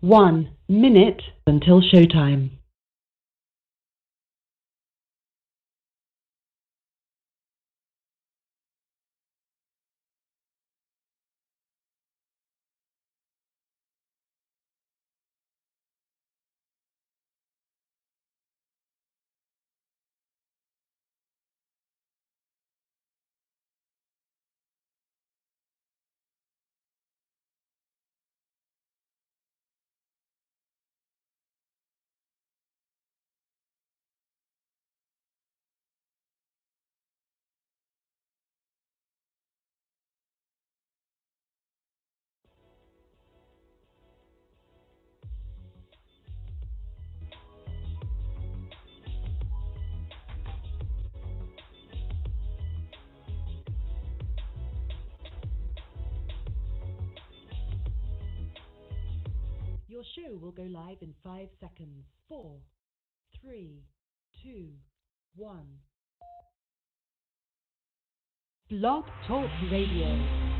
1 minute until showtime. Your show will go live in 5 seconds. 4, 3, 2, 1. Blog Talk Radio.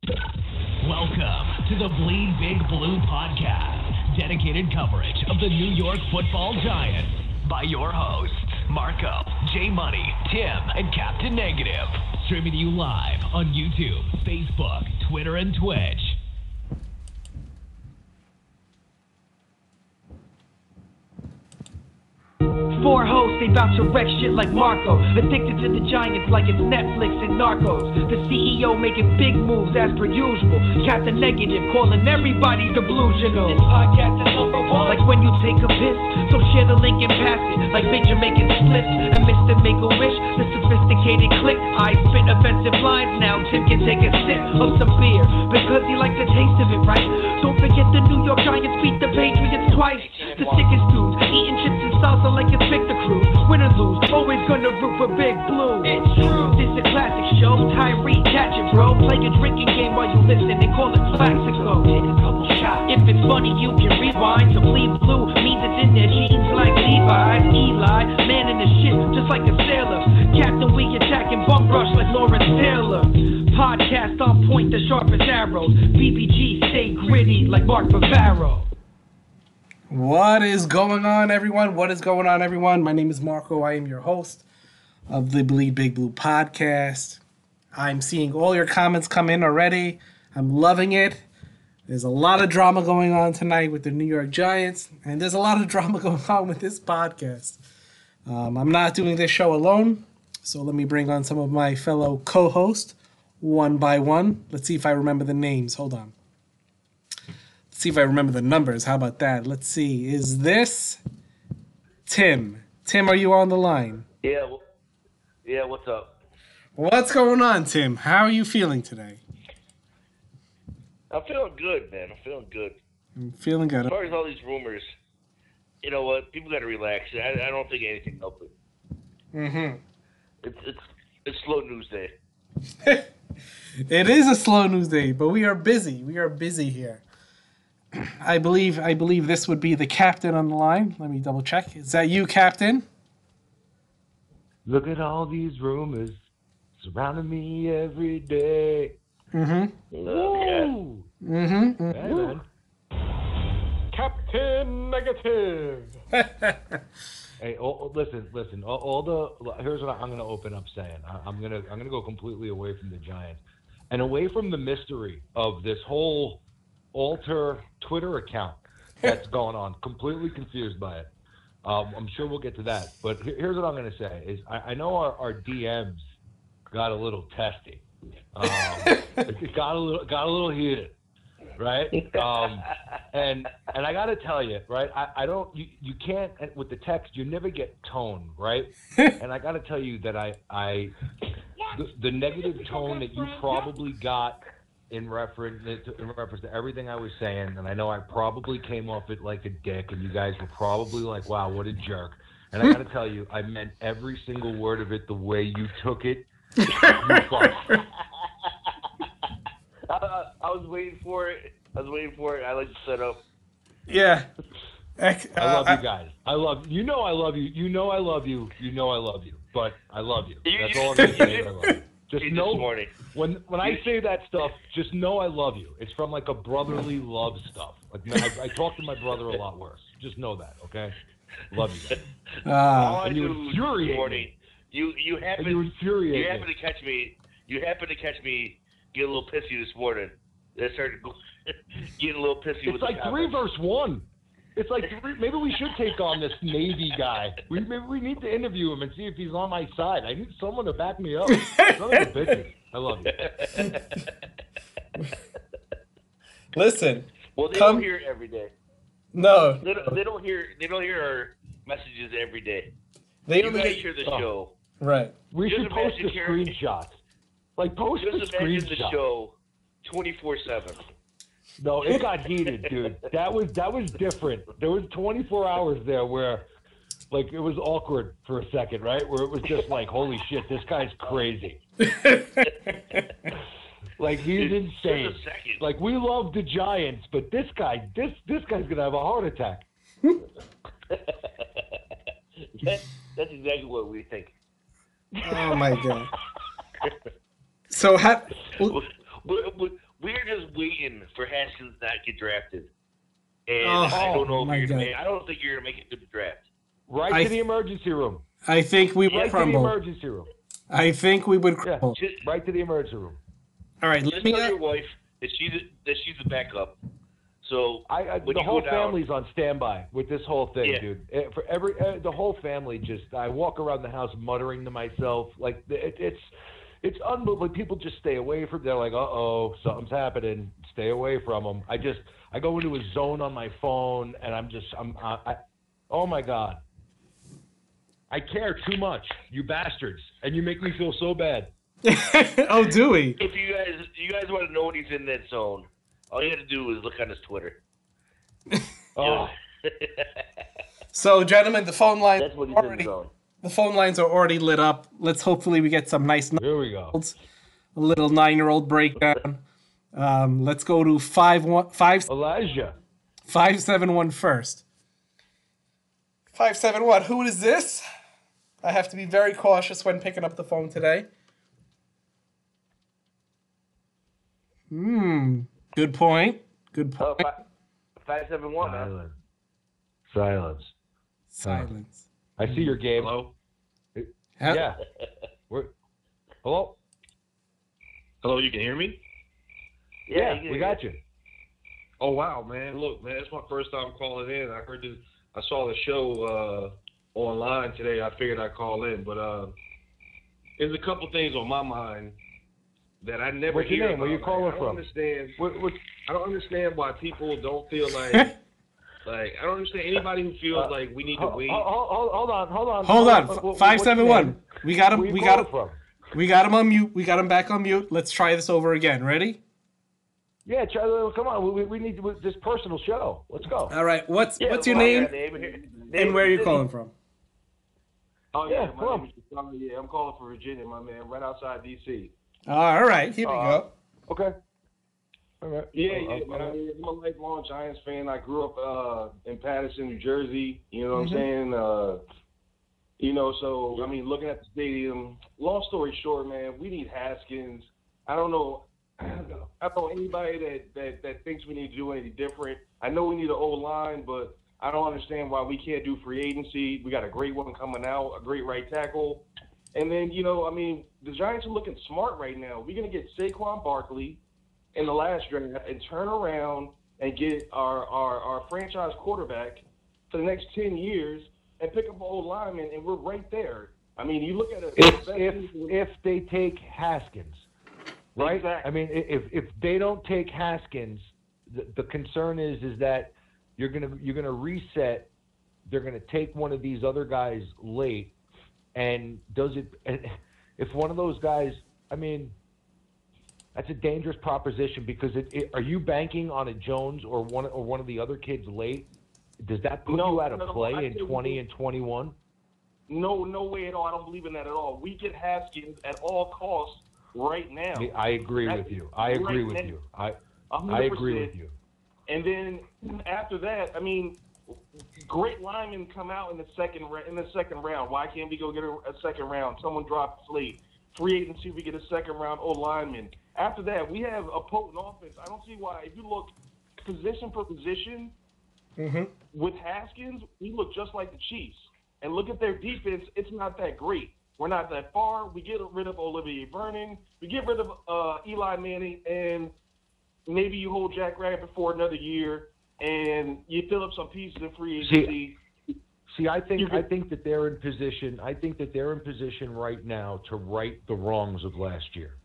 Welcome to the Bleedbigblue podcast, dedicated coverage of the New York Football Giants by your hosts, Marco, J Money, Tim, and Captain Negative. Streaming to you live on YouTube, Facebook, Twitter, and Twitch. Four hosts, they bout to wreck shit like Marco. Addicted to the Giants like it's Netflix and Narcos. The CEO making big moves as per usual. Captain Negative calling everybody delusional. This podcast is number one. Like when you take a piss, so share the link and pass it. Like Big Jamaican splits and Mr. Make-A-Wish. The sophisticated click. I spit offensive lines, now Tim can take a sip of some beer because he likes the taste of it, right? Don't forget the New York Giants beat the Patriots twice. The sickest dudes eating chips and salsa like it's Victor Cruz. Win or lose, always gonna root for Big Blue. It's true, this is a classic show. Tyree, catch it, bro. Play a drinking game while you listen and call it Plaxico. Hit a couple shots. If it's funny, you can rewind. To bleed blue means it's in their jeans like Levi's. Eli, man in the shit, just like a sailor. Captain, we attacking bum rush like Lawrence Taylor. Podcast on point, the sharpest arrows. BBG, stay gritty like Mark Bavaro. What is going on, everyone? What is going on, everyone? My name is Marco. I am your host of the Bleedbigblue podcast. I'm seeing all your comments come in already. I'm loving it. There's a lot of drama going on tonight with the New York Giants, and there's a lot of drama going on with this podcast. I'm not doing this show alone, so let me bring on some of my fellow co-hosts one by one. Let's see if I remember the names. Hold on. See if I remember the numbers. How about that? Let's see. Is this Tim? Tim, are you on the line? Yeah, what's up? What's going on, Tim? How are you feeling today? I'm feeling good, man. I'm feeling good. I'm feeling good. As far as all these rumors, you know what? People got to relax. I don't think anything helped it. Mm-hmm. It's slow news day. It is a slow news day, but we are busy. We are busy here. I believe this would be the captain on the line. Let me double check. Is that you, Captain? Look at all these rumors surrounding me every day. Mm-hmm. Ooh. Mm-hmm. Hey, man. Captain Negative. Hey, listen. Here's what I'm gonna open up saying. I'm gonna go completely away from the Giants and away from the mystery of this whole alter Twitter account that's going on. Completely confused by it. I'm sure we'll get to that. But here's what I'm going to say is I know our DMs got a little testy. It got a little heated, right? And I got to tell you, right? I don't you can't with the text you never get tone, right? And I got to tell you that the negative tone that you probably got in reference to everything I was saying, and I know I probably came off it like a dick, and you guys were probably like, wow, what a jerk. And I got to tell you, I meant every single word of it the way you took it. You fucked. I was waiting for it. I like to set up. Yeah. I love you guys. I love you. You know I love you. You know I love you. You know I love you. But I love you. That's all I'm going to say. I love you. Just know when I say that stuff, just know I love you. It's from like a brotherly love stuff. Like man, I talk to my brother a lot worse. Just know that, okay? Love you guys. All I and you do infuriate this morning, me. you happen to catch me. You happen to catch me get a little pissy this morning. I started getting a little pissy. It's with like the 3 versus 1. It's like maybe we should take on this Navy guy. Maybe we need to interview him and see if he's on my side. I need someone to back me up. Son of a bitches. I love you. Listen. Well, they don't hear it every day. No. They don't hear our messages every day. They you only guys get hear the show. Right. We should post the screenshots. Like post the imagine the screenshot. show 24/7. No, it got heated, dude. That was different. There was 24 hours there where, like, it was awkward for a second, right? Where it was just like, holy shit, this guy's crazy. Like, he's insane. Like, we love the Giants, but this guy's gonna have a heart attack. That's exactly what we think. Oh my god. So But waiting for Haskins to not get drafted. And Oh, I don't know my if you're God. I don't think you're going to make it to the draft. Right to the emergency room. I think we would Right to the crumble. emergency room. I think we would Yeah, crumble. right to the emergency room. All right, Just let me. tell your wife that she's a backup. So The whole family's on standby with this whole thing, Yeah. dude. For the whole family, I walk around the house muttering to myself, like it's unbelievable. People just stay away from. They're like, uh-oh, something's happening. Stay away from them. I go into a zone on my phone, and oh my God, I care too much, you bastards, and you make me feel so bad. Oh, do we? If you guys want to know when he's in that zone, all you have to do is look on his Twitter. Oh. So, gentlemen, the phone lines That's what he's in the zone. the phone lines are already lit up. Let's hopefully we get some nice Here we go. a little 9-year-old breakdown. Let's go to 571 first. 571. Who is this? I have to be very cautious when picking up the phone today. Good point. Good point. 571, man. Silence. I see your game. Hello? Yeah. Hello? Hello, you can hear me? Yeah, we got you. Oh, wow, man. Look, man, it's my first time calling in. I saw the show online today. I figured I'd call in, but there's a couple things on my mind that I never What's hear your name? Where you about. calling I from? I don't understand why people don't feel like I don't understand anybody who feels like we need to wait. Hold on. Hold on. What's 571. your We got him. Where you We got him. calling from? We got him on mute. We got him back on mute. Let's try this over again. Ready? Yeah, come on. We need this personal show. Let's go. All right. What's your name and where are you calling from? Oh, Yeah, my name is Gonzalo. Yeah, I'm calling from Virginia, my man, right outside D.C. All right. Here we go. Okay. All right. Yeah, man. I mean, I'm a lifelong Giants fan. I grew up in Patterson, New Jersey. You know what I'm saying? So, I mean, looking at the stadium, long story short, man, we need Haskins. I don't know anybody that thinks we need to do anything different. I know we need an O-line, but I don't understand why we can't do free agency. We got a great one coming out, a great right tackle. And then, the Giants are looking smart right now. We're going to get Saquon Barkley in the last draft and turn around and get our franchise quarterback for the next 10 years and pick up an old lineman, and we're right there. I mean, you look at it. If they take Haskins, right? Exactly. I mean, if they don't take Haskins, the concern is that you're gonna reset. They're gonna take one of these other guys late, and if one of those guys, I mean, that's a dangerous proposition because are you banking on a Jones or one of the other kids late? Does that put you out of play in 20 and 21? No way at all. I don't believe in that at all. We get Haskins at all costs right now. I agree with you. I agree with you. I agree with you. And then after that, I mean, great linemen come out in the second round. Why can't we go get a second round? Someone drops late. Free agency, we get a second round lineman. After that, we have a potent offense. I don't see why. If you look position per position, with Haskins, we look just like the Chiefs. And look at their defense, it's not that great. We're not that far. We get rid of Olivier Vernon. We get rid of Eli Manning, and maybe you hold Jack Rabbit for another year, and you fill up some pieces in free agency. See, I think that they're in position. I think that they're in position right now to right the wrongs of last year.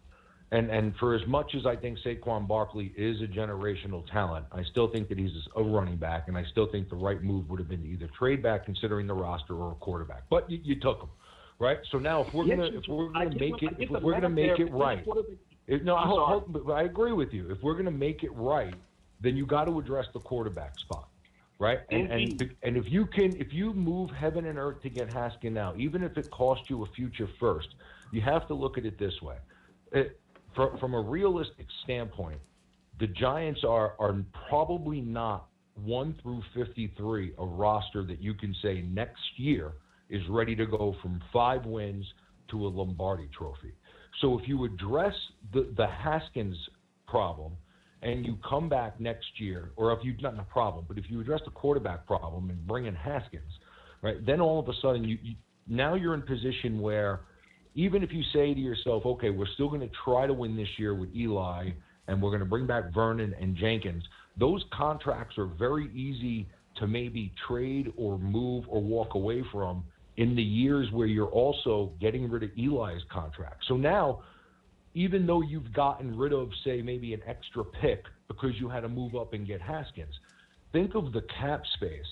And for as much as I think Saquon Barkley is a generational talent, I still think that he's a running back, and I still think the right move would have been to either trade back, considering the roster, or a quarterback. But you took him, right? So now if we're gonna make it right, I agree with you. If we're gonna make it right, then you got to address the quarterback spot, right? And if you move heaven and earth to get Haskins now, even if it costs you a future first, you have to look at it this way. From a realistic standpoint, the Giants are probably not 1 through 53 a roster that you can say next year is ready to go from 5 wins to a Lombardi trophy. So if you address the Haskins problem and you come back next year, or if you've not a problem, but if you address the quarterback problem and bring in Haskins, right, then all of a sudden now you're in position where even if you say to yourself, okay, we're still going to try to win this year with Eli, and we're going to bring back Vernon and Jenkins, those contracts are very easy to maybe trade or move or walk away from in the years where you're also getting rid of Eli's contract. So now, even though you've gotten rid of, say, maybe an extra pick because you had to move up and get Haskins, think of the cap space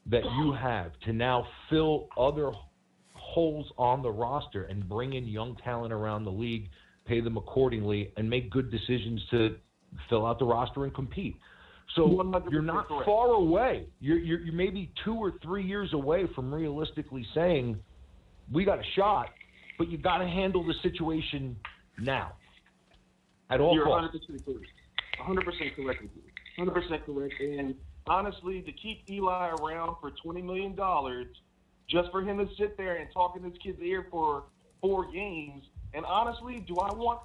that you have to now fill other holes on the roster and bring in young talent around the league, pay them accordingly, and make good decisions to fill out the roster and compete. So you're not far away. You're maybe 2 or 3 years away from realistically saying, we got a shot, but you got to handle the situation now at all costs. You're 100% correct. 100% correct. And honestly, to keep Eli around for $20 million, just for him to sit there and talk in this kid's ear for 4 games, and honestly, do I want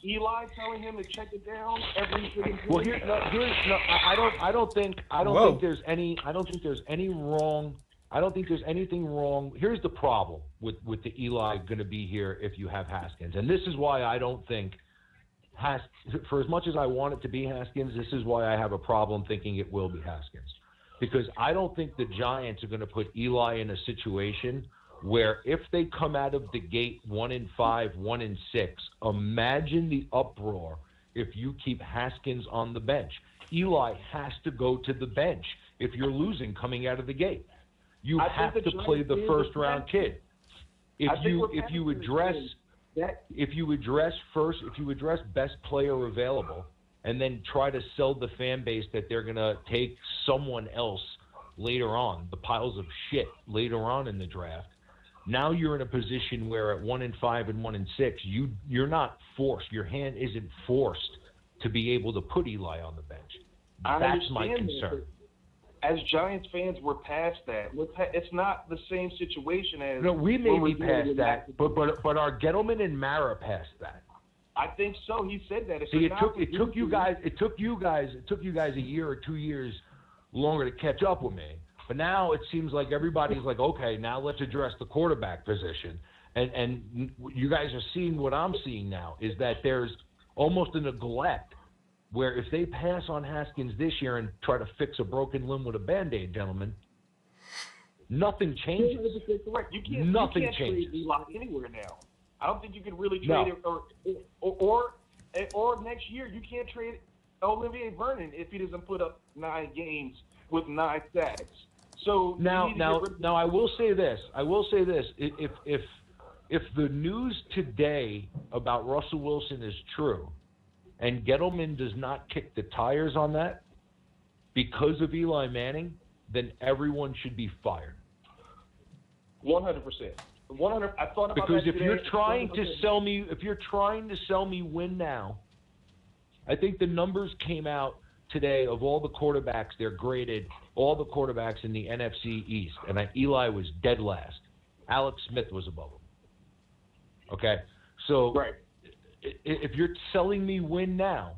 Eli telling him to check it down every single game? Well, I don't think there's anything wrong. Here's the problem with the Eli going to be here if you have Haskins, and this is why I don't think for as much as I want it to be Haskins, this is why I have a problem thinking it will be Haskins, because I don't think the Giants are going to put Eli in a situation where if they come out of the gate 1-5, 1-6, imagine the uproar if you keep Haskins on the bench. Eli has to go to the bench if you're losing coming out of the gate. You have to play the first-round kid. If you address best player available, and then try to sell the fan base that they're going to take someone else later on, the piles of shit later on in the draft. Now you're in a position where at 1-5 and 1-6, you're not forced. Your hand isn't forced to be able to put Eli on the bench. That's my concern. As Giants fans, we're past that. It's not the same situation as. No, we may be past that, but are Gettleman and Mara past that? I think so. He said that. See, it took you guys a year or 2 years longer to catch up with me. But now it seems like everybody's like, okay, now let's address the quarterback position. And you guys are seeing what I'm seeing now, is that there's almost a neglect where if they pass on Haskins this year and try to fix a broken limb with a Band-Aid, gentlemen, nothing changes. You can't trade Eli anywhere now. I don't think you can really trade it. Or next year, you can't trade Olivier Vernon if he doesn't put up 9 games with 9 sacks. So now, I will say this. If the news today about Russell Wilson is true, and Gettleman does not kick the tires on that because of Eli Manning, then everyone should be fired. 100%. 100. I thought about because that if you're trying to sell me win now, I think the numbers came out today of all the quarterbacks. They're graded all the quarterbacks in the NFC East, and Eli was dead last. Alex Smith was above him. Okay, so right. If you're selling me win now,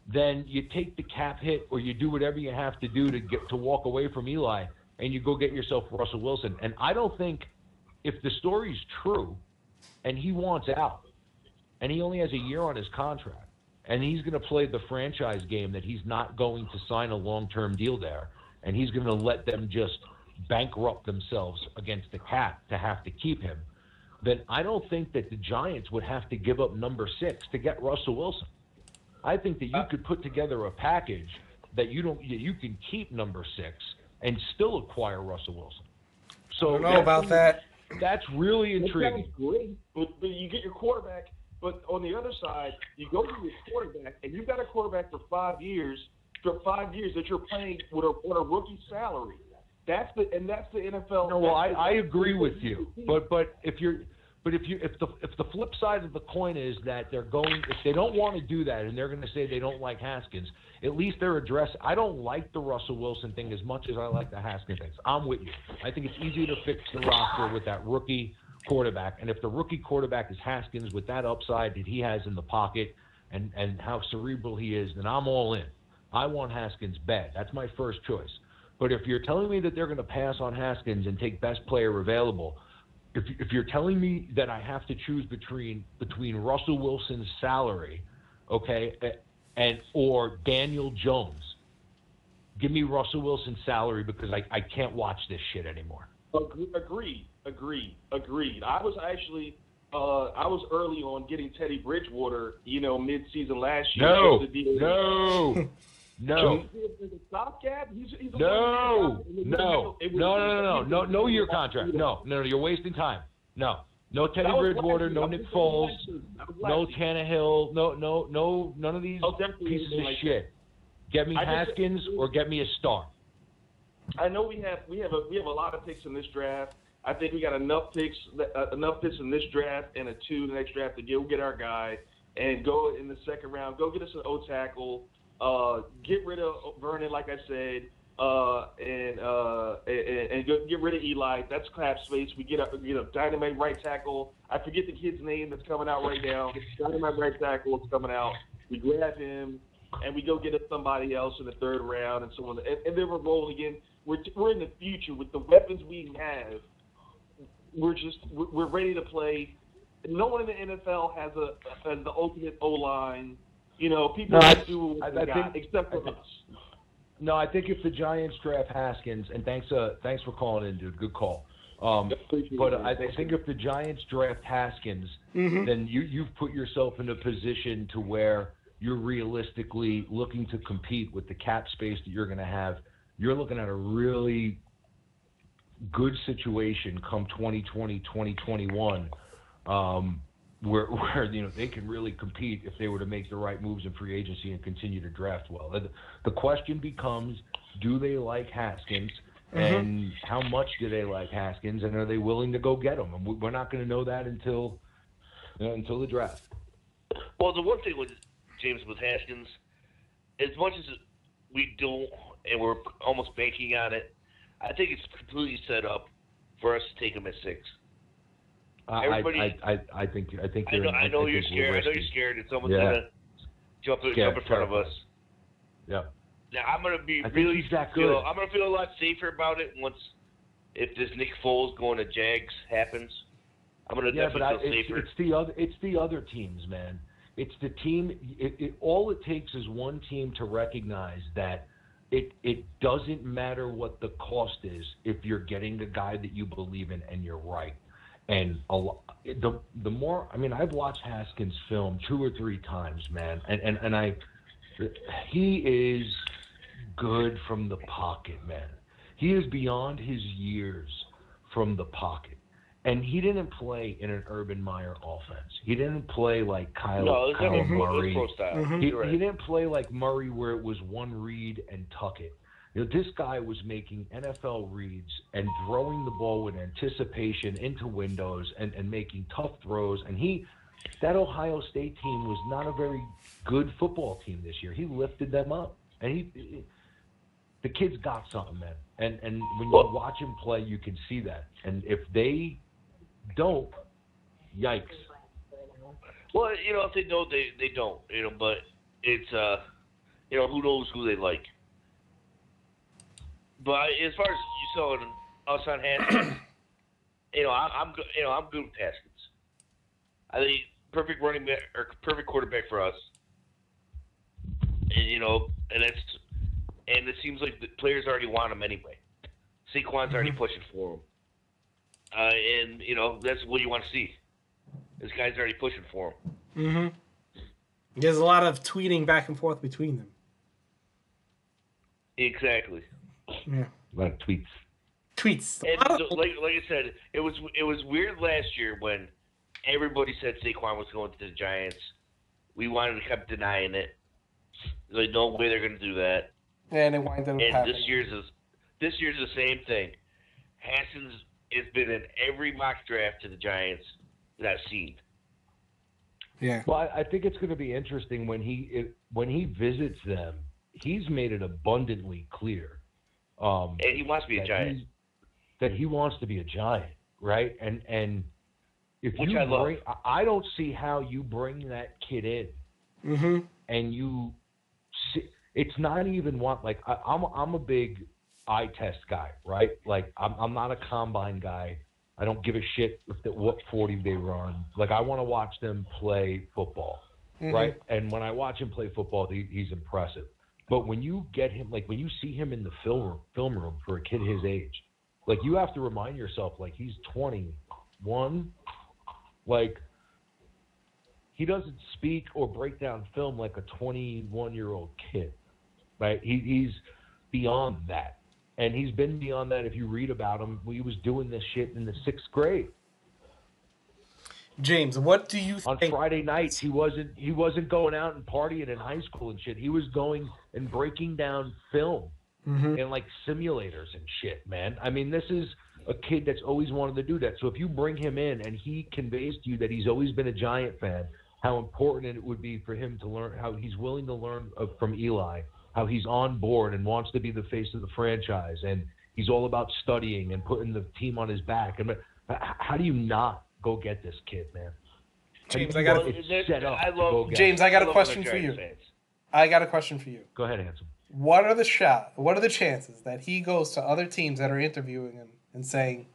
then you take the cap hit or you do whatever you have to do to walk away from Eli, and you go get yourself Russell Wilson. And I don't think, if the story's true and he wants out and he only has a year on his contract and he's going to play the franchise game that he's not going to sign a long-term deal there and he's going to let them just bankrupt themselves against the cap to have to keep him, then I don't think that the Giants would have to give up number 6 to get Russell Wilson. I think that you could put together a package that you can keep number 6 and still acquire Russell Wilson. So I don't know about that. That's really intriguing. That's great, but you get your quarterback. But on the other side, you go to your quarterback, and you've got a quarterback for 5 years. For 5 years that you're playing on a rookie salary. That's the NFL. No, well, I agree with you, but if the flip side of the coin is that if they don't want to do that and they're going to say they don't like Haskins, at least they're addressing. I don't like the Russell Wilson thing as much as I like the Haskins thing. I'm with you. I think it's easier to fix the roster with that rookie quarterback, and if the rookie quarterback is Haskins with that upside that he has in the pocket and how cerebral he is, then I'm all in. I want Haskins bad. That's my first choice. But if you're telling me that they're going to pass on Haskins and take best player available, if you're telling me that I have to choose between Russell Wilson's salary, okay, and or Daniel Jones, give me Russell Wilson's salary because I can't watch this shit anymore. Agreed. I was actually I was early on getting Teddy Bridgewater, mid-season last year. No. Stopgap? No year contract. No, you're wasting time. No Teddy Bridgewater, no Nick Foles, no Tannehill, no none of these pieces of shit. Get me Haskins or get me a star. I know we have a lot of picks in this draft. I think we got enough picks in this draft and a 2 in the next draft to go get our guy and go in the second round. Go get us an O tackle. Get rid of Vernon, like I said, and get rid of Eli. That's cap space. We get a dynamite right tackle. I forget the kid's name that's coming out right now. Dynamite right tackle is coming out. We grab him, and we go get somebody else in the third round and so on. And then we're rolling again. We're in the future with the weapons we have. We're ready to play. No one in the NFL has the ultimate O-line. People do what they got, except for us. No, I think if the Giants draft Haskins, and thanks for calling in, dude. Good call. But I think if the Giants draft Haskins, then you've put yourself in a position to where you're realistically looking to compete with the cap space that you're going to have. You're looking at a really good situation come 2020, 2021, where they can really compete if they were to make the right moves in free agency and continue to draft well. The question becomes, do they like Haskins, and how much do they like Haskins, and are they willing to go get him? And we're not going to know that until the draft. Well, the one thing with Haskins, as much as we don't, and we're almost banking on it, I think it's completely set up for us to take him at 6. I think I know you're scared. I know you're scared. It's almost gonna jump in front of us. Yeah. Now I'm gonna be really. I'm gonna feel a lot safer about it if this Nick Foles going to Jags happens. I'm gonna definitely feel safer. It's the other teams, man. It's the team. All it takes is one team to recognize that it doesn't matter what the cost is if you're getting the guy that you believe in and you're right. And the more, I've watched Haskins' film 2 or 3 times, man, and he is good from the pocket, man. He is beyond his years from the pocket, and he didn't play in an Urban Meyer offense. He didn't play like Kyle Murray. He didn't play like Murray, where it was one read and tuck it. This guy was making NFL reads and throwing the ball with anticipation into windows and making tough throws. And that Ohio State team was not a very good football team this year. He lifted them up. And the kid's got something, man. And when you watch him play, you can see that. And if they don't, yikes. Well, if they don't, they don't. But it's, who knows who they like. But as far as you saw us on Haskins, I'm good with Haskins. I think perfect running back or perfect quarterback for us. And it seems like the players already want him anyway. Saquon's already pushing for him, and that's what you want to see. This guy's already pushing for him. There's a lot of tweeting back and forth between them. Exactly. Yeah. A lot of tweets. And like I said, it was weird last year when everybody said Saquon was going to the Giants. We wanted to keep denying it. Like, no way they're going to do that. And it winded up happening. This year's the same thing. Haskins has been in every mock draft to the Giants that I've seen. Yeah. Well, I think it's going to be interesting when he visits them. He's made it abundantly clear. And he wants to be a Giant. That he wants to be a Giant, right? And if I don't see how you bring that kid in and you see, it's not even I'm a big eye test guy, right? Like I'm not a combine guy. I don't give a shit what 40 they run. Like I want to watch them play football, right? And when I watch him play football, he's impressive. But when you get him, like when you see him in the film room for a kid his age, like you have to remind yourself, like he's 21, like he doesn't speak or break down film like a 21-year-old kid, right? He's beyond that. And he's been beyond that. If you read about him, he was doing this shit in the 6th grade. James, what do you think? On Friday nights, he wasn't going out and partying in high school and shit. He was going and breaking down film in like simulators and shit, man. I mean, this is a kid that's always wanted to do that. So if you bring him in and he conveys to you that he's always been a Giant fan, how important it would be for him to learn, how he's willing to learn from Eli, how he's on board and wants to be the face of the franchise, and he's all about studying and putting the team on his back. And how do you not go get this kid, man? James, I got a question for you. I got a question for you. Go ahead, Handsome. What are the chances that he goes to other teams that are interviewing him and saying,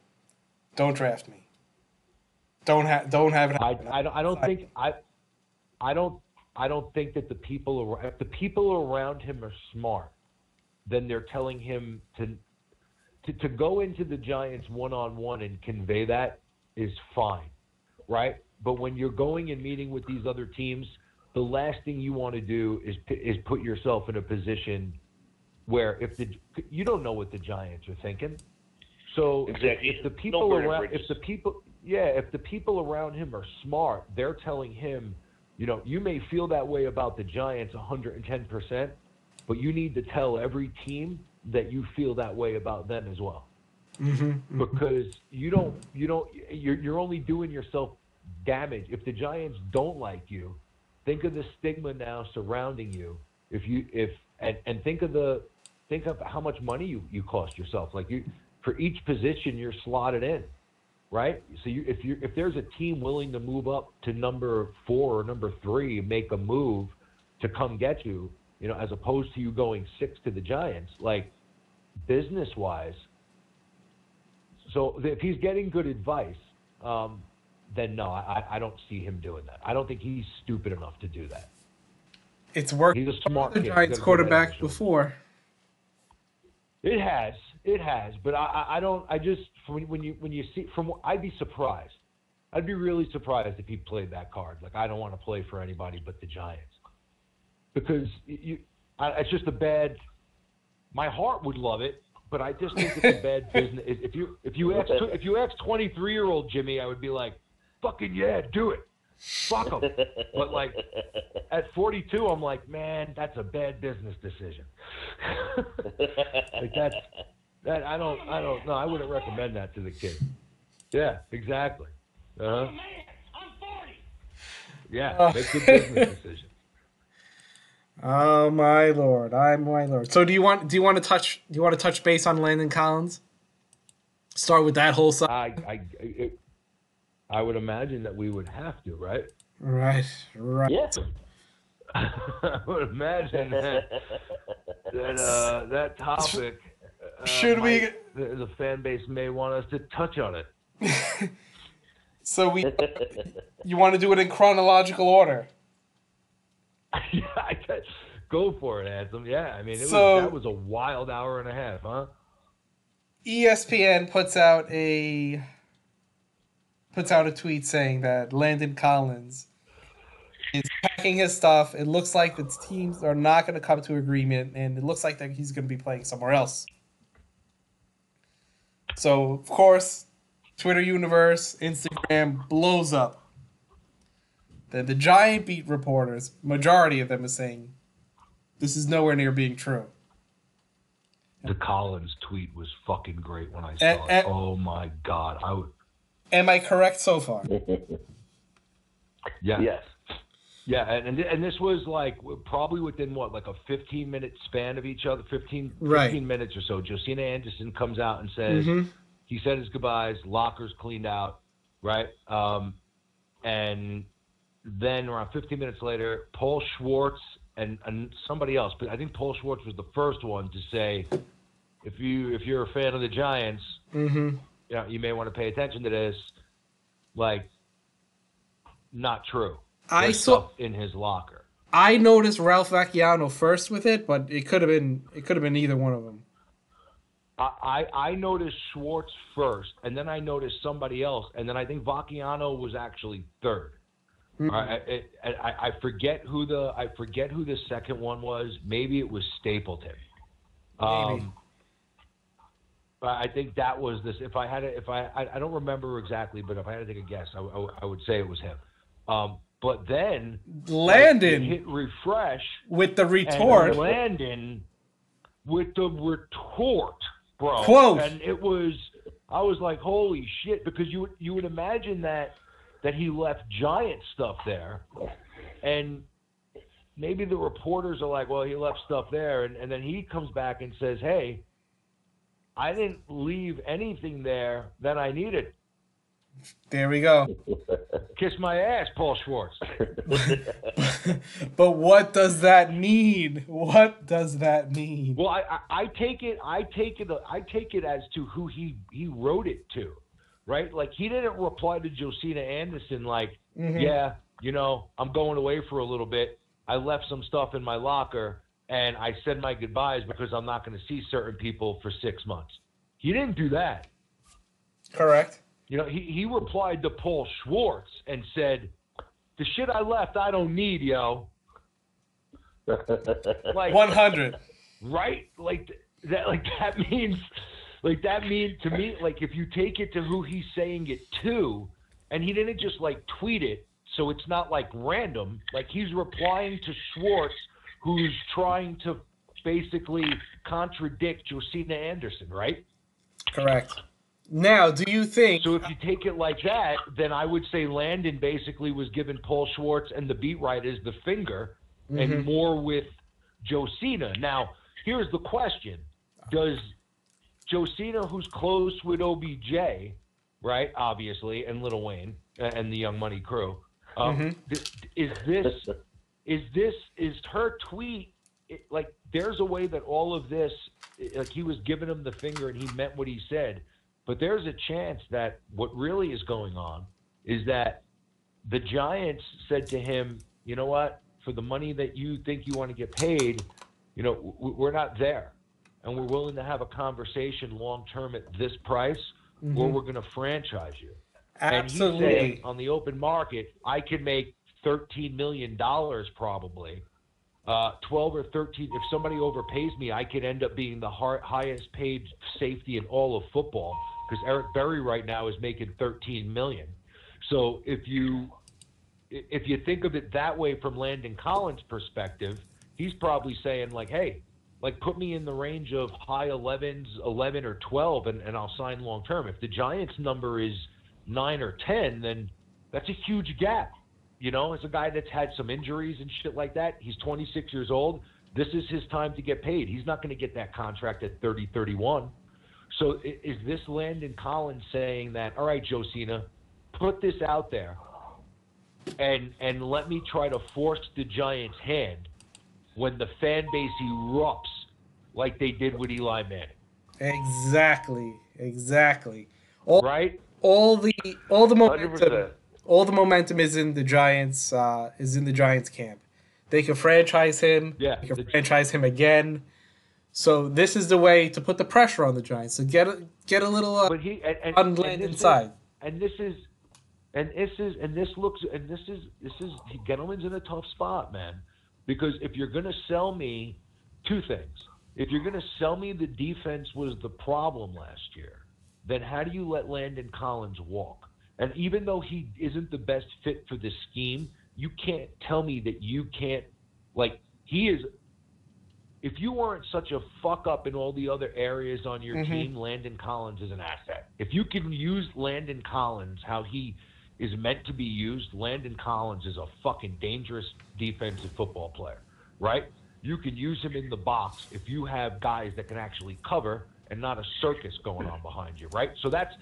"Don't draft me. Don't have it happen"? I don't think that the people around him are smart, then they're telling him to go into the Giants one-on-one and convey that is fine, right? But when you're going and meeting with these other teams, the last thing you want to do is put yourself in a position where you don't know what the Giants are thinking. So exactly. if the people around him are smart, they're telling him, you know, you may feel that way about the Giants 110%, but you need to tell every team that you feel that way about them as well. Because you're only doing yourself damage. If the Giants don't like you, think of the stigma now surrounding you. And think of how much money you cost yourself. Like for each position you're slotted in. Right? So if there's a team willing to move up to number 4 or number 3, make a move to come get you, you know, as opposed to you going 6 to the Giants, like business-wise. So if he's getting good advice, then no, I don't see him doing that. I don't think he's stupid enough to do that. It's worked. He's a smart kid. Giants quarterback before. It has, but when you see I'd be surprised. I'd be really surprised if he played that card. Like, I don't want to play for anybody but the Giants, because it's just a bad. My heart would love it, but I just think it's a bad business. If you ask 23-year-old Jimmy, I would be like, fucking yeah, do it. Fuck him. But like at 42, I'm like, man, that's a bad business decision. Like that I don't know. I wouldn't recommend that to the kid. Yeah, exactly. Man, I'm 40. Yeah, make good business decisions. Oh my lord! So do you want to touch base on Landon Collins? Start with that whole side. I would imagine that we would have to, right? Right. Yeah. I would imagine that topic. Should we? The fan base may want us to touch on it. So you want to do it in chronological order? Yeah, go for it, Handsome. Yeah, I mean, that was a wild hour and a half, huh? ESPN puts out a tweet saying that Landon Collins is packing his stuff. It looks like the teams are not going to come to agreement, and it looks like that he's going to be playing somewhere else. So, of course, Twitter universe, Instagram blows up. The Giant beat reporters, majority of them is saying this is nowhere near being true. The Collins tweet was fucking great when I saw it. Oh my God. Am I correct so far? Yeah. Yes. Yeah, and this was like probably within like a 15-minute span of each other, 15 minutes or so. Josina Anderson comes out and says he said his goodbyes, lockers cleaned out, right? And then around 15 minutes later, Paul Schwartz and somebody else, but I think Paul Schwartz was the first one to say, if you're a fan of the Giants, you may want to pay attention to this. Like, not true. There's stuff in his locker. I noticed Ralph Vacchiano first with it, but it could have been either one of them. I noticed Schwartz first, and then I noticed somebody else, and then I think Vacchiano was actually third. I forget who the second one was. Maybe it was Stapleton. Maybe. I think that was this. I don't remember exactly, but if I had to take a guess, I would say it was him. But then Landon hit refresh with the retort. And Landon with the retort, bro. Quote. And I was like, holy shit, because you would imagine that he left Giant stuff there, and maybe the reporters are like, well, he left stuff there, and then he comes back and says, hey, I didn't leave anything there that I needed. There we go. Kiss my ass, Paul Schwartz. But what does that mean? What does that mean? Well, I take it as to who he wrote it to, right? Like, he didn't reply to Josina Anderson like, yeah, I'm going away for a little bit. I left some stuff in my locker, and I said my goodbyes because I'm not going to see certain people for 6 months. He didn't do that. Correct. He replied to Paul Schwartz and said, the shit I left, I don't need, yo. Like 100. Right? That means to me, like, if you take it to who he's saying it to, and he didn't just like tweet it, so it's not like random, like he's replying to Schwartz, who's trying to basically contradict Josina Anderson, right? Correct. Now, do you think... So if you take it like that, then I would say Landon basically was giving Paul Schwartz and the beat writers the finger, and more with Josina. Now, here's the question. Does Josina, who's close with OBJ, right, obviously, and Lil Wayne, and the Young Money crew, is her tweet, like, there's a way that all of this, like, he was giving him the finger and he meant what he said, but there's a chance that what really is going on is that the Giants said to him, you know what, for the money that you think you want to get paid, we're not there, and we're willing to have a conversation long-term at this price, or we're going to franchise you. Absolutely. And he's saying, on the open market, I could make $13 million probably. 12 or 13. If somebody overpays me, I could end up being the highest paid safety in all of football, because Eric Berry right now is making $13 million. So if you think of it that way from Landon Collins' perspective, he's probably saying like, hey, like, put me in the range of high 11s, 11 or 12, and I'll sign long term. If the Giants' number is 9 or 10, then that's a huge gap. As a guy that's had some injuries and shit like that, he's 26 years old. This is his time to get paid. He's not going to get that contract at 30, 31. So is this Landon Collins saying that, all right, Josina, put this out there and let me try to force the Giants' hand when the fan base erupts like they did with Eli Manning? Exactly. Right? All the momentum 100%. All the momentum is in the Giants. Is in the Giants camp. They can franchise him. Yeah, they can franchise him again. So this is the way to put the pressure on the Giants. So get a little on Landon's side. Gettleman's in a tough spot, man. Because if you're gonna sell me two things, if you're gonna sell me the defense was the problem last year, then how do you let Landon Collins walk? And even though he isn't the best fit for the scheme, you can't tell me that you can't, like, he is, if you weren't such a fuck up in all the other areas on your team, Landon Collins is an asset. If you can use Landon Collins how he is meant to be used, Landon Collins is a fucking dangerous defensive football player, right? You can use him in the box if you have guys that can actually cover and not a circus going on behind you, right? So that's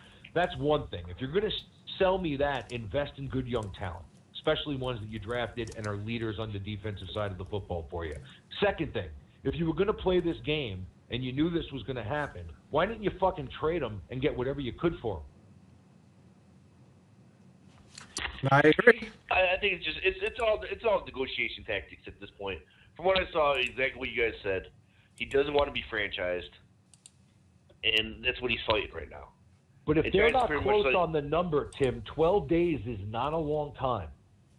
one thing. If you're going to sell me that, invest in good young talent, especially ones that you drafted and are leaders on the defensive side of the football for you. Second thing, if you were going to play this game and you knew this was going to happen, why didn't you fucking trade him and get whatever you could for him? I agree. I think it's all negotiation tactics at this point. From what I saw, exactly what you guys said, he doesn't want to be franchised, and that's what he's fighting right now. But if And they're Giants not pretty much close on the number, Tim, 12 days is not a long time.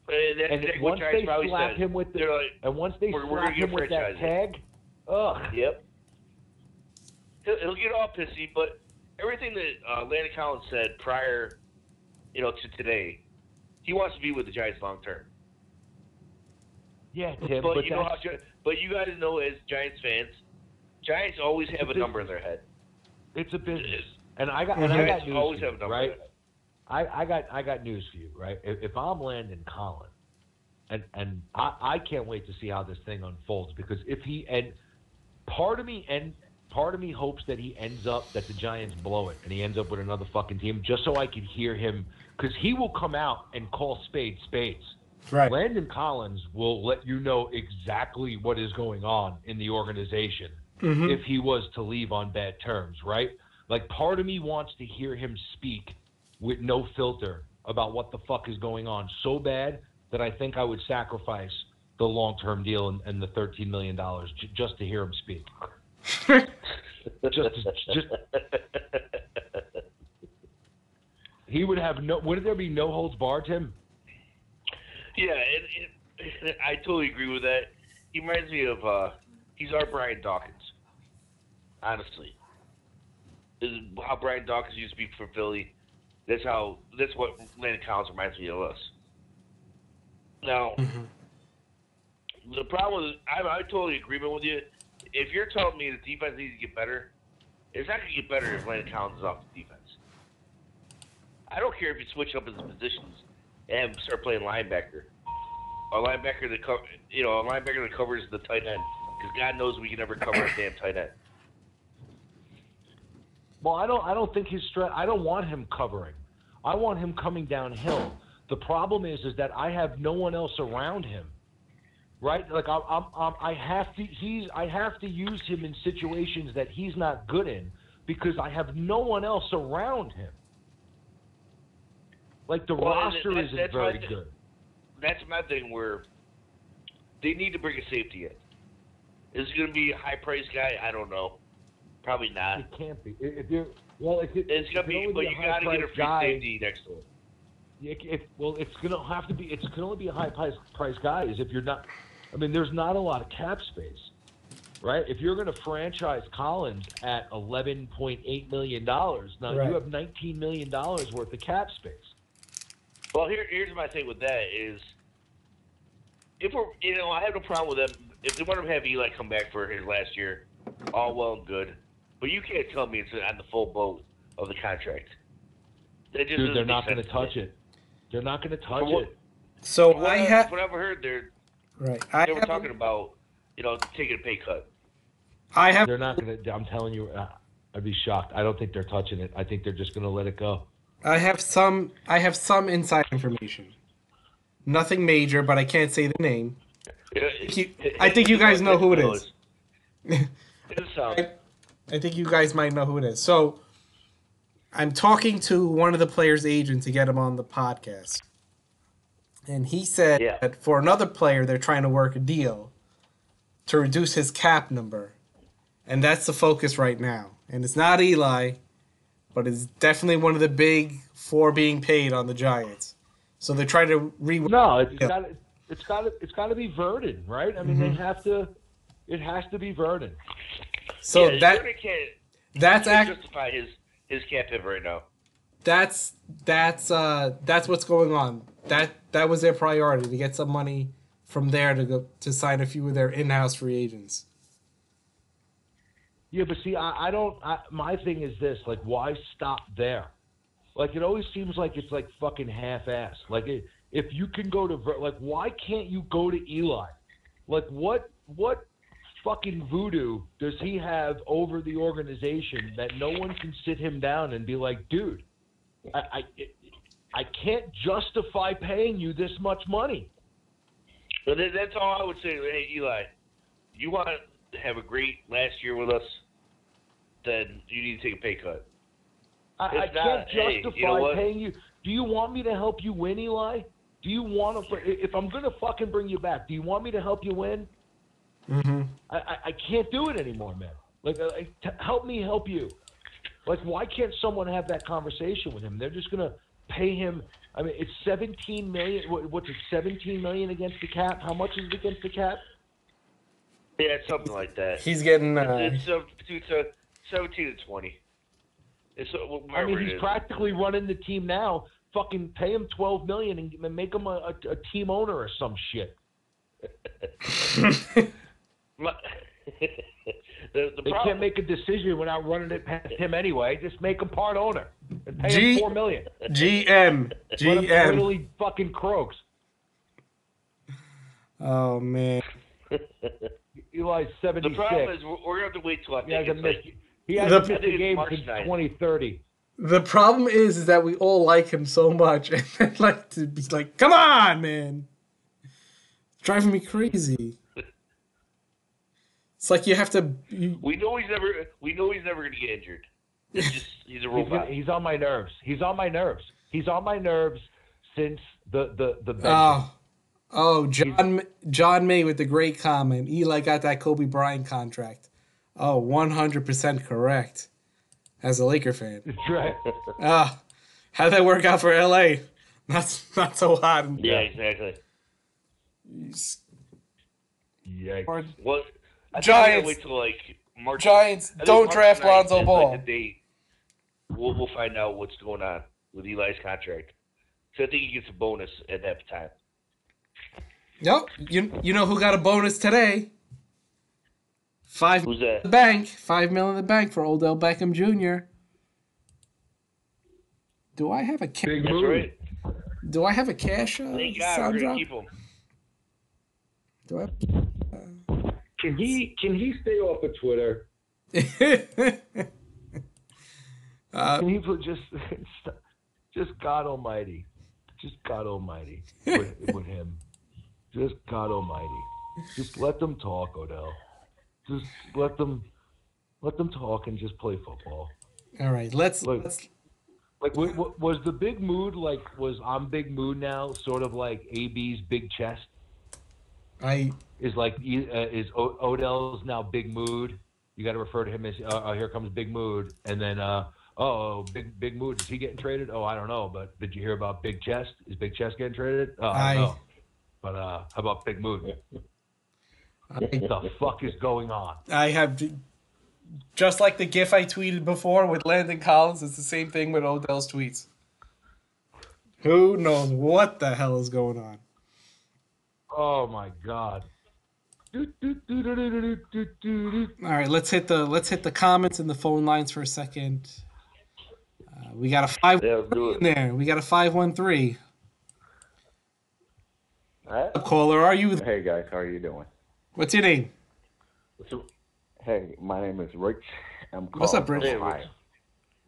That's And exactly once what they Giants probably slap said. him with They're like, and once they we're slap gonna him with that franchise tag, ugh. Yep. He'll get all pissy, but everything that Landon Collins said prior, to today, he wants to be with the Giants long term. Yeah, Tim, But that's, but you got to know, as Giants fans, Giants always have a number in their head. it's a business. And I got Giants news always for have a you, number right? in their head. I got news for you, right? If I'm Landon Collins, and I can't wait to see how this thing unfolds, because if he and part of me hopes that that the Giants blow it and he ends up with another fucking team, just so I can hear him, because he will come out and call spades. Right. Landon Collins will let you know exactly what is going on in the organization if he was to leave on bad terms, right? Like, part of me wants to hear him speak with no filter about what the fuck is going on so bad that I think I would sacrifice the long-term deal and the $13 million just to hear him speak. just he would have would there be no holds barred, Tim? Yeah, and I totally agree with that. He reminds me of he's our Brian Dawkins. Honestly, this is how Brian Dawkins used to be for Philly. That's what Landon Collins reminds me of us. Now, the problem is, I totally agree with you. If you're telling me the defense needs to get better, it's not going to get better if Landon Collins is off the defense. I don't care if you switch up his positions and start playing linebacker. A linebacker that covers the tight end, because God knows we can never cover a damn tight end. Well, I don't think I don't want him covering. I want him coming downhill. The problem is that I have no one else around him, right? Like I have to use him in situations that he's not good in, because I have no one else around him. Like, the roster isn't very good. That's my thing, where they need to bring a safety in. Is it going to be a high-priced guy? I don't know. Probably not. It can't be. It's going to be, but you got to get a free safety next to him. It's going to have to be. It can only be a high-priced guy if you're not. I mean, there's not a lot of cap space, right? If you're going to franchise Collins at $11.8 million, now you have $19 million worth of cap space. Well, here's my thing with that is, if we're, I have no problem with them. If they want to have Eli come back for his last year, all well and good. But you can't tell me it's on the full boat of the contract. Dude, they're not going to touch it. They're not going to touch it. So what I've heard, they were talking about, taking a pay cut. They're not going to. I'm telling you, I'd be shocked. I don't think they're touching it. I think they're just going to let it go. I have some inside information. Nothing major, but I can't say the name. I think you guys know who it is. I think you guys might know who it is. So, I'm talking to one of the players' agents to get him on the podcast. And he said that for another player, they're trying to work a deal to reduce his cap number. And that's the focus right now. And it's not Eli, but it's definitely one of the big four being paid on the Giants. So they're trying to it's got to be Verdon, right? I mean, they have to. It has to be Verdon. So that's justify his cap hit right now. That's what's going on. That was their priority, to get some money from there to sign a few of their in-house free agents. Yeah, but see, I don't. My thing is this: like, why stop there? Like, it always seems like it's like fucking half-assed. Like, if you can go to why can't you go to Eli? Like, what fucking voodoo does he have over the organization that no one can sit him down and be like, dude, I can't justify paying you this much money. But that's all I would say. Hey, Eli, you want to have a great last year with us, then you need to take a pay cut. I can't justify paying you. Do you want me to help you win, Eli? Do you want to? If I'm going to fucking bring you back, do you want me to help you win? Mm-hmm. I can't do it anymore, man. Help me help you. Like, why can't someone have that conversation with him? They're just going to pay him. I mean, it's $17 million. What's it, $17 million against the cap? How much is it against the cap? Yeah, it's something like that. He's getting... It's 17 to 20. I mean, he's practically running the team now. Fucking pay him $12 million and make him a team owner or some shit. They can't make a decision without running it past him anyway. Just make him part owner and pay him $4 million. GM. Let him totally fucking croaks. Oh man. Eli's 76. The problem is we're going to have to wait till I think he hasn't missed a game since 2030. The problem is that we all like him so much, and I'd like to be like, "Come on, man!" It's driving me crazy. It's like you have to. We know he's never going to get injured. It's just he's a robot. He's on my nerves. He's on my nerves since the bench. John May with the great comment. Eli got that Kobe Bryant contract. Oh, 100% correct. As a Laker fan. That's right. How'd that work out for LA? Not so hot. Yeah, exactly. Yeah. Well, Giants. Wait till March. Giants don't draft Lonzo Ball. The date. We'll find out what's going on with Eli's contract. So I think he gets a bonus at that time. Yep. You know who got a bonus today? Who's that? The bank. $5 million in the bank for Odell Beckham Jr. Do I have a cash? That's right. Do I have a cash? Thank God, we're gonna keep him. Do I? Can he stay off of Twitter? Can he put just God Almighty, with him, just God Almighty, just let them talk, Odell. Just let them talk and just play football. All right, let's. Was the big mood was I'm big mood now? Sort of like AB's big chest. Is Odell's now big mood? You got to refer to him as here comes big mood, and then big mood. Is he getting traded? Oh, I don't know, but did you hear about big chest? Is big chest getting traded? Oh, I don't know. But how about big mood? What the fuck is going on? I have, just like the GIF I tweeted before with Landon Collins, it's the same thing with Odell's tweets. Who knows what the hell is going on? Oh my God! All right, let's hit the comments and the phone lines for a second. We got a 513 in there. We got a 513. All right. Caller, are you? Hey guys, how are you doing? What's your name? Hey, my name is Rich. What's up, Rich?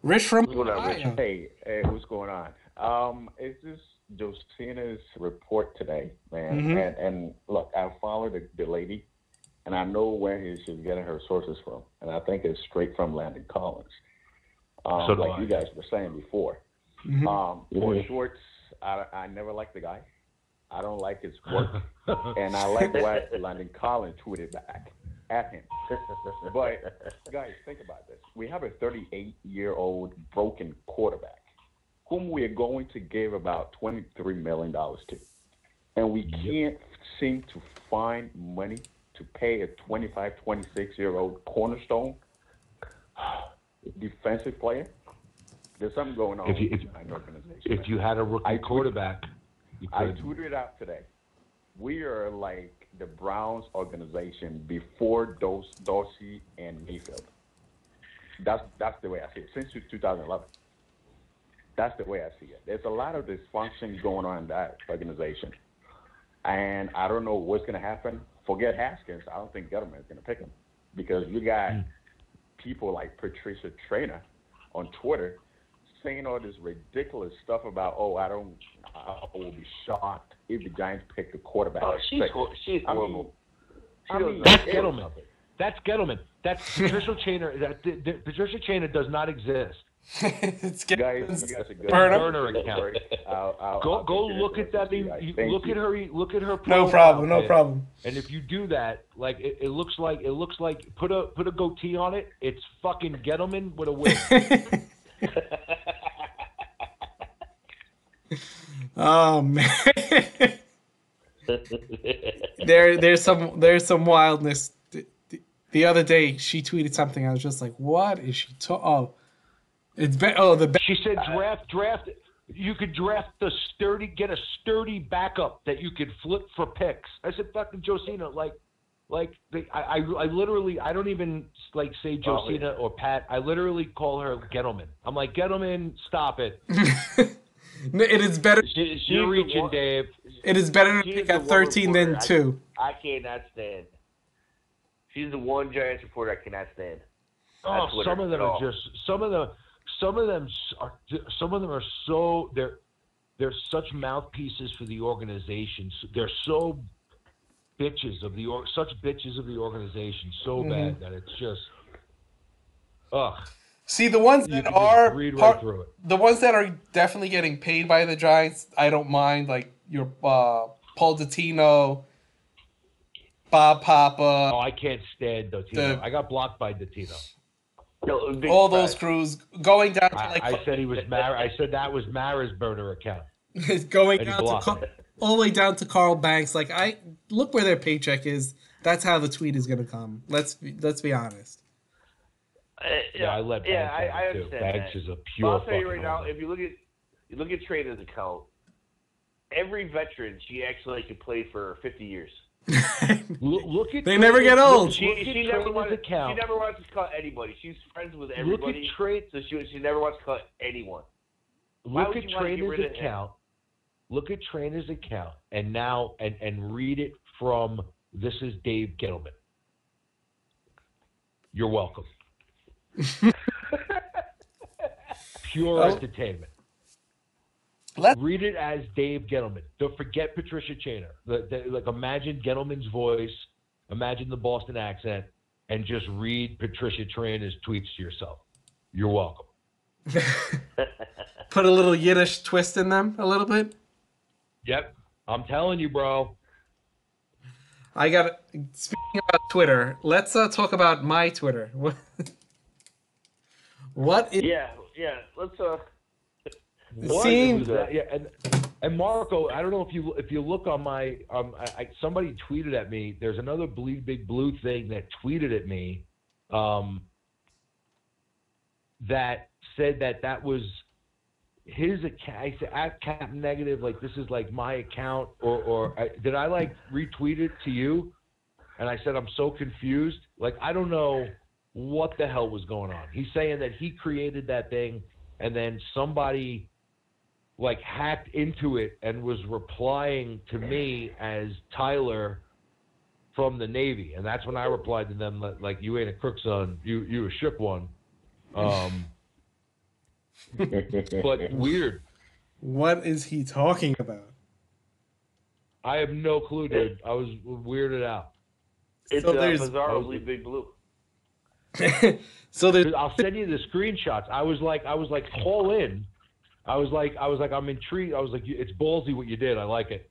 Rich from Ohio. Hey, what's going on? Is this Josina's report today, man? Mm-hmm. And look, I followed the lady, and I know where she's getting her sources from, and I think it's straight from Landon Collins. You guys were saying before. Mm-hmm. For Schwartz, I never liked the guy. I don't like his work, and I like what Landon Collins tweeted back at him. But guys, think about this: we have a 38-year-old broken quarterback, whom we are going to give about $23 million to, and we can't seem to find money to pay a 25, 26-year-old cornerstone defensive player. There's something going on in the organization. If you had a rookie quarterback. I tweeted it out today. We are like the Browns organization before Dorsey and Mayfield. That's the way I see it. Since 2011. That's the way I see it. There's a lot of dysfunction going on in that organization. And I don't know what's going to happen. Forget Haskins. I don't think government is going to pick him. Because you got people like Patricia Traynor on Twitter saying all this ridiculous stuff about, I will be shocked if the Giants pick a quarterback. Oh, she's horrible. That's Gettleman. That's Gettleman. That's Patricia Chainer. Patricia Chainer does not exist. It's Guys, burner account. Go look at that. Look at her. No problem. And if you do that, like it looks like put a goatee on it. It's fucking Gettleman with a wig. Oh man. There's some wildness. The other day she tweeted something. I was just like, what is she talking? She said draft. You could get a sturdy backup that you could flip for picks. I said, fucking Josina, I literally, I don't even like say Josina or Pat. I literally call her Gettleman. I'm like, Gettleman, stop it. It is better. You're reaching, Dave. It is better to pick at 13 than 2. I cannot stand. She's the one Giants reporter I cannot stand. Oh, some of them are just some of them are so they're such mouthpieces for the organization. They're so bitches of the organization so bad that it's just See, the ones that are the ones that are definitely getting paid by the Giants, I don't mind. Like your Paul Dottino, Bob Papa. Oh, I can't stand Dottino. I got blocked by Dottino. All those crews going down to I said he was Mara. I said that was Mara's burner account. Going down to all the way down to Carl Banks. Like, I look where their paycheck is. That's how the tweet is going to come. Let's be honest. I let Banks I understand Banks that. is a pure. I'll tell you right now, if you look at Trainer's account, every veteran she actually could play for 50 years. Look at they never get old. She never wants to cut anybody. She's friends with everybody. So she never wants to cut anyone. Look at Trainer's account. Look at Trainer's account and now and read it from this is Dave Gettleman. You're welcome. Pure entertainment. Read it as Dave Gettleman. Don't forget Patricia Chainer. Like imagine Gettleman's voice, imagine the Boston accent, and just read Patricia Trainer's tweets to yourself. You're welcome. Put a little Yiddish twist in them a little bit. Yep, I'm telling you, bro. Speaking about Twitter, let's talk about my Twitter. What is? Yeah. Let's. And Marco, I don't know if you look on my somebody tweeted at me. There's another Bleedbigblue thing that tweeted at me, that said that was his account. I said at Cap Negative, like this is like my account, or did I like retweet it to you? And I said I'm so confused. Like I don't know what the hell was going on. He's saying that he created that thing, and then somebody like hacked into it and was replying to me as Tyler from the Navy, and that's when I replied to them like you ain't a crook son, you a ship one. But weird. What is he talking about? I have no clue, dude. I was weirded out. It's bizarre Bleedbigblue. So there's. I'll send you the screenshots. I was like, call in. I was like, I'm intrigued. I was like, it's ballsy what you did. I like it.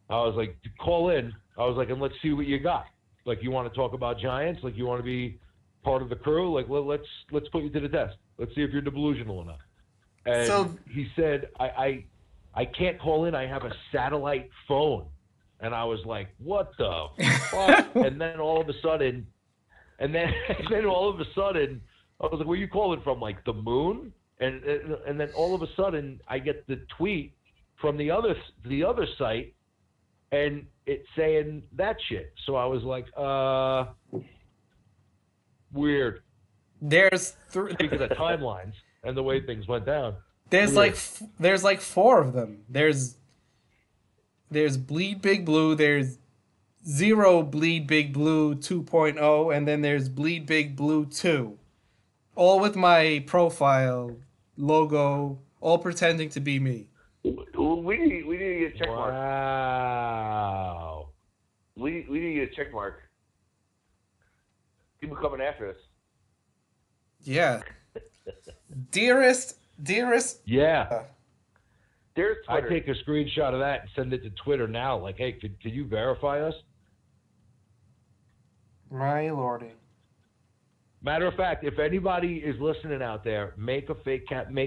I was like, call in. I was like, and let's see what you got. Like, you want to talk about Giants? Like, you want to be part of the crew? Like, let's put you to the test. Let's see if you're delusional enough. And he said, I can't call in. I have a satellite phone. And I was like, what the fuck? And then all of a sudden, I was like, where are you calling from? Like the moon? And then all of a sudden, I get the tweet from the other site, and it's saying that shit. So I was like, weird. There's speaking of timelines and the way things went down. There's like 4 of them. There's Bleedbigblue. There's Zero Bleedbigblue 2.0, and then there's Bleedbigblue 2. All with my profile logo, all pretending to be me. We need to get a check mark. Wow. We need to get a check mark. People coming after us. Yeah. Dearest. Yeah. There's I Twitter. take a screenshot of that and send it to Twitter now. Like, hey, could you verify us? My lordy. Matter of fact, if anybody is listening out there, make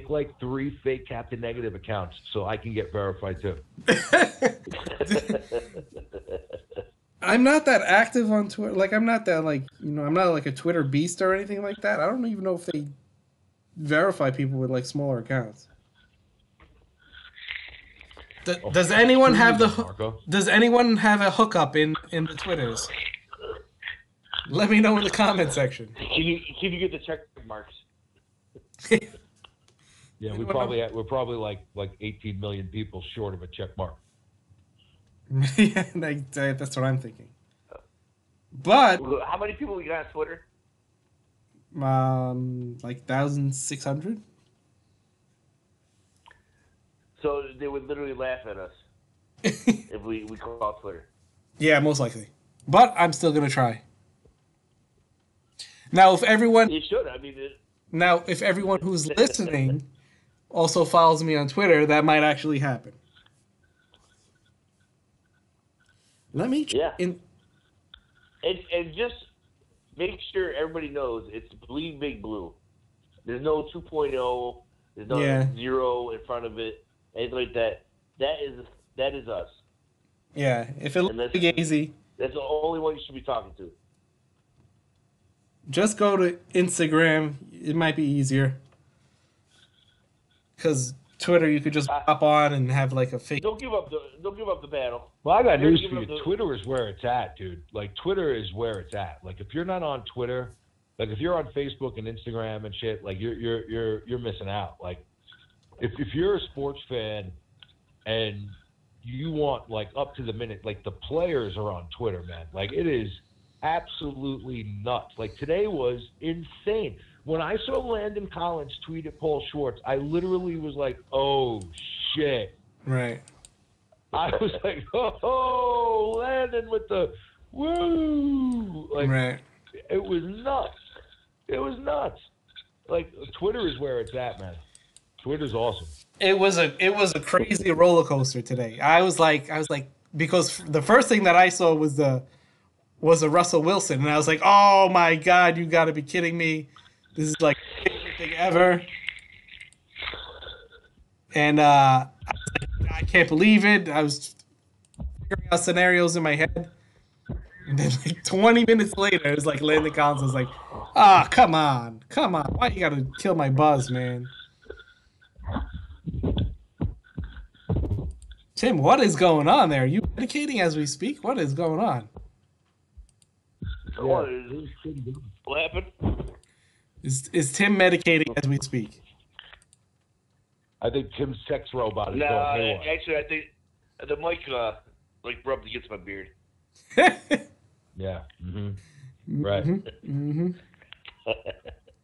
like 3 fake Captain Negative accounts so I can get verified too. I'm not that active on Twitter. Like, I'm not that, like, I'm not like a Twitter beast or anything like that. I don't even know if they verify people with, like, smaller accounts. Does anyone have Does anyone have a hookup in the Twitters? Let me know in the comment section. Can you get the check marks? Yeah, we're probably like 18 million people short of a check mark. Yeah, that's what I'm thinking. But how many people we got on Twitter? Like 1,600. So they would literally laugh at us if we call Twitter. Yeah, most likely. But I'm still gonna try. Now, if everyone You should. I mean. Now, if everyone who's listening also follows me on Twitter, that might actually happen. Let me And just make sure everybody knows it's Bleedbigblue. There's no 2.0. There's no 0 in front of it. Anything like that. That is us. Yeah, if it looks easy. That's the only one you should be talking to. Just go to Instagram. It might be easier. Because Twitter, you could just hop on and have like a fake. Don't give up the battle. Well, I got news for you. Twitter is where it's at, dude. Like, Twitter is where it's at. Like, if you're not on Twitter, like if you're on Facebook and Instagram and shit, like you're missing out. Like, if you're a sports fan and you want like up to the minute, like the players are on Twitter, man. Like, it is absolutely nuts. Like, today was insane. When I saw Landon Collins tweet at Paul Schwartz, I literally was like, oh, shit. Right. I was like, oh, Landon with the woo. Like, right. It was nuts. It was nuts. Like, Twitter is where it's at, man. Twitter's awesome. It was a crazy roller coaster today. I was like, because the first thing that I saw was a Russell Wilson, and I was like, oh my God, you got to be kidding me. This is like the favorite thing ever. And I can't believe it. I was figuring out scenarios in my head. And then like 20 minutes later, it was like Landon Collins was like, come on. Why you got to kill my buzz, man? Tim, what is going on there? Are you medicating as we speak? What is going on? What happened? Is Tim medicating as we speak? I think Tim's sex robot is going haywire. Actually, I think the mic rubbed against my beard. Yeah. Mm-hmm. Right. Mm-hmm.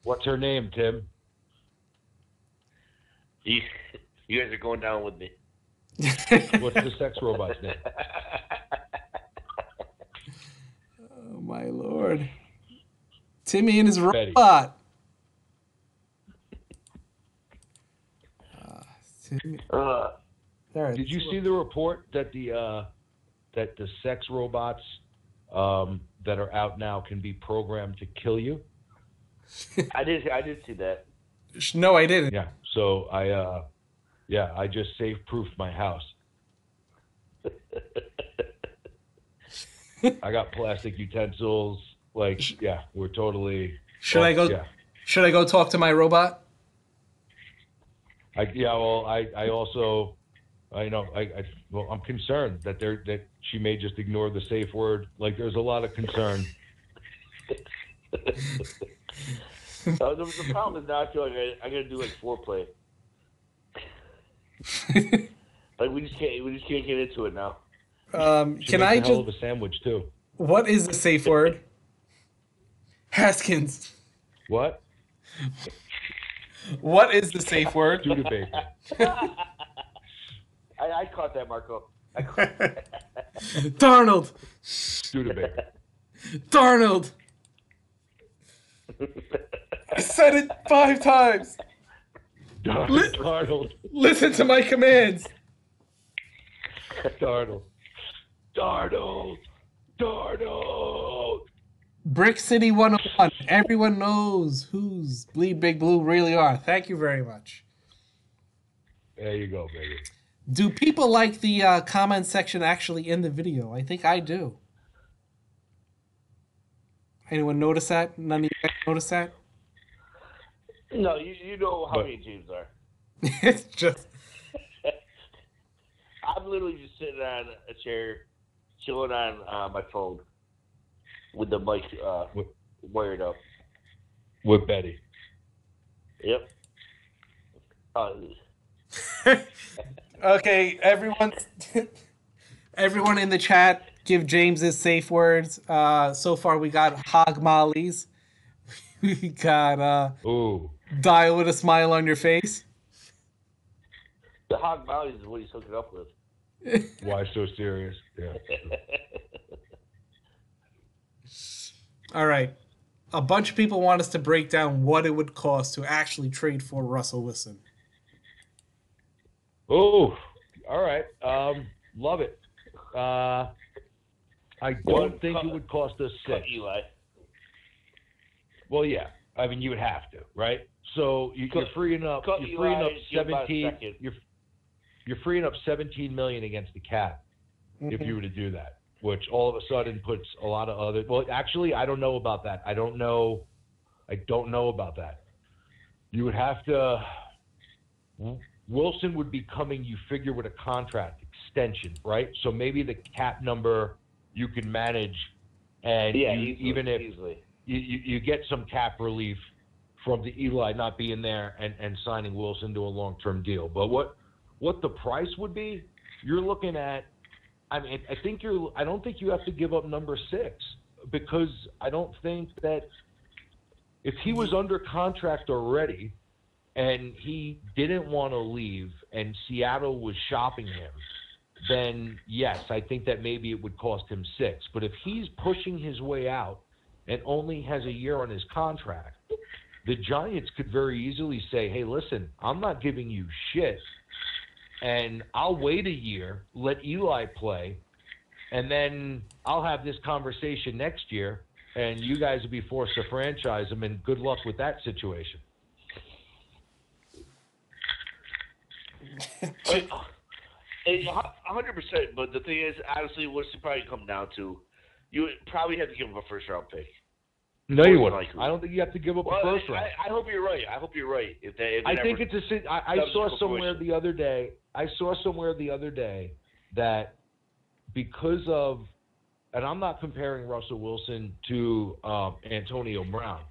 What's her name, Tim? You guys are going down with me. What's the sex robot's name? Oh my Lord. Timmy and his robot. Timmy. Did you see the report that the sex robots that are out now can be programmed to kill you? I did see that. No, I didn't. Yeah. So I just safe-proofed my house. I got plastic utensils. Like, yeah, we're totally. Should I go talk to my robot? I'm concerned that she may just ignore the safe word. Like, there's a lot of concern. The problem is now I feel like I gotta do like foreplay. Like we just can't get into it now. Can I just hell of a sandwich too? What is the safe word? Haskins. What? What is the safe word? Studebaker. I caught that, Marco. I caught that. Darnold. Studebaker. Darnold. I said it 5 times. Darnold. Listen to my commands. Darnold. Brick City 101. Everyone knows who's Bleed Big Blue really are. Thank you very much. There you go, baby. Do people like the comment section actually in the video? I think I do. Anyone notice that? None of you guys notice that? No, you know how many teams are. It's just... I'm literally just sitting on a chair, chilling on my phone with the mic wired up. With Betty. Yep. Okay, everyone in the chat, give James his safe words. So far, we got hog mollies. We got die with a smile on your face. The hog mollies is what he's hooking up with. Why so serious? Yeah. All right. A bunch of people want us to break down what it would cost to actually trade for Russell Wilson. Oh, all right. Love it. I don't think it would cost us 6. Eli. Well, yeah. I mean, you would have to, right? So you're freeing up 17. You're freeing up $17 million against the cap if you were to do that, which all of a sudden puts a lot of other. Well, actually, I don't know about that. I don't know about that. You would have to. Wilson would be coming, you figure, with a contract extension, right? So maybe the cap number you can manage, and easily. You get some cap relief from the Eli not being there and signing Wilson to a long-term deal. But what the price would be, you're looking at. I mean, I don't think you have to give up number 6, because I don't think that if he was under contract already and he didn't want to leave and Seattle was shopping him, then yes, I think that maybe it would cost him 6. But if he's pushing his way out and only has a year on his contract, the Giants could very easily say, hey, listen, I'm not giving you shit, and I'll wait a year, let Eli play, and then I'll have this conversation next year, and you guys will be forced to franchise him, and good luck with that situation. 100%. But the thing is, honestly, what's it probably come down to? You would probably have to give him a first-round pick. No, you wouldn't. I don't think you have to give up a first round. I hope you're right. I think it's a. I saw somewhere the other day. That because of, and I'm not comparing Russell Wilson to Antonio Brown,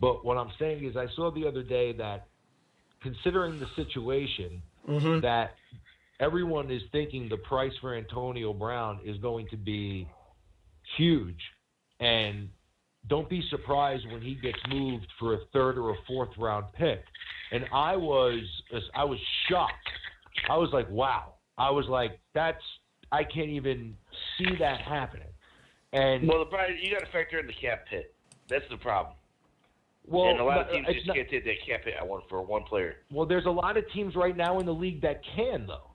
but what I'm saying is I saw the other day that, considering the situation, that everyone is thinking the price for Antonio Brown is going to be huge, and don't be surprised when he gets moved for a 3rd or a 4th round pick. And I was shocked. I was like, wow. I was like, I can't even see that happening. And well, you got to factor in the cap hit. That's the problem. Well, and a lot of teams just can't take that cap hit for one player. Well, there's a lot of teams right now in the league that can, though.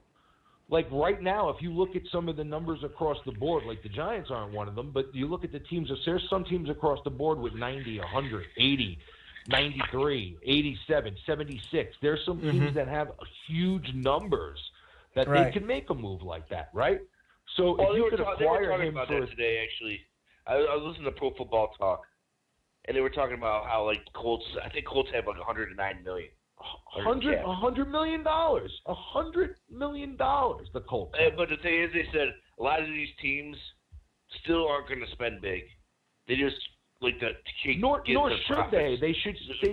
Like right now, if you look at some of the numbers across the board, like the Giants aren't one of them, but you look at the teams, there's some teams across the board with 90, 100, 80, 93, 87, 76. There's some teams that have huge numbers that they can make a move like that, right? So if you could acquire him about for that today, actually, I was listening to Pro Football Talk, and they were talking about how like Colts. I think Colts have like $109 million. $100 million. $100 million. The Colts. But the thing is, they said a lot of these teams still aren't going to spend big. They just like to keep. Nor should they. They should spend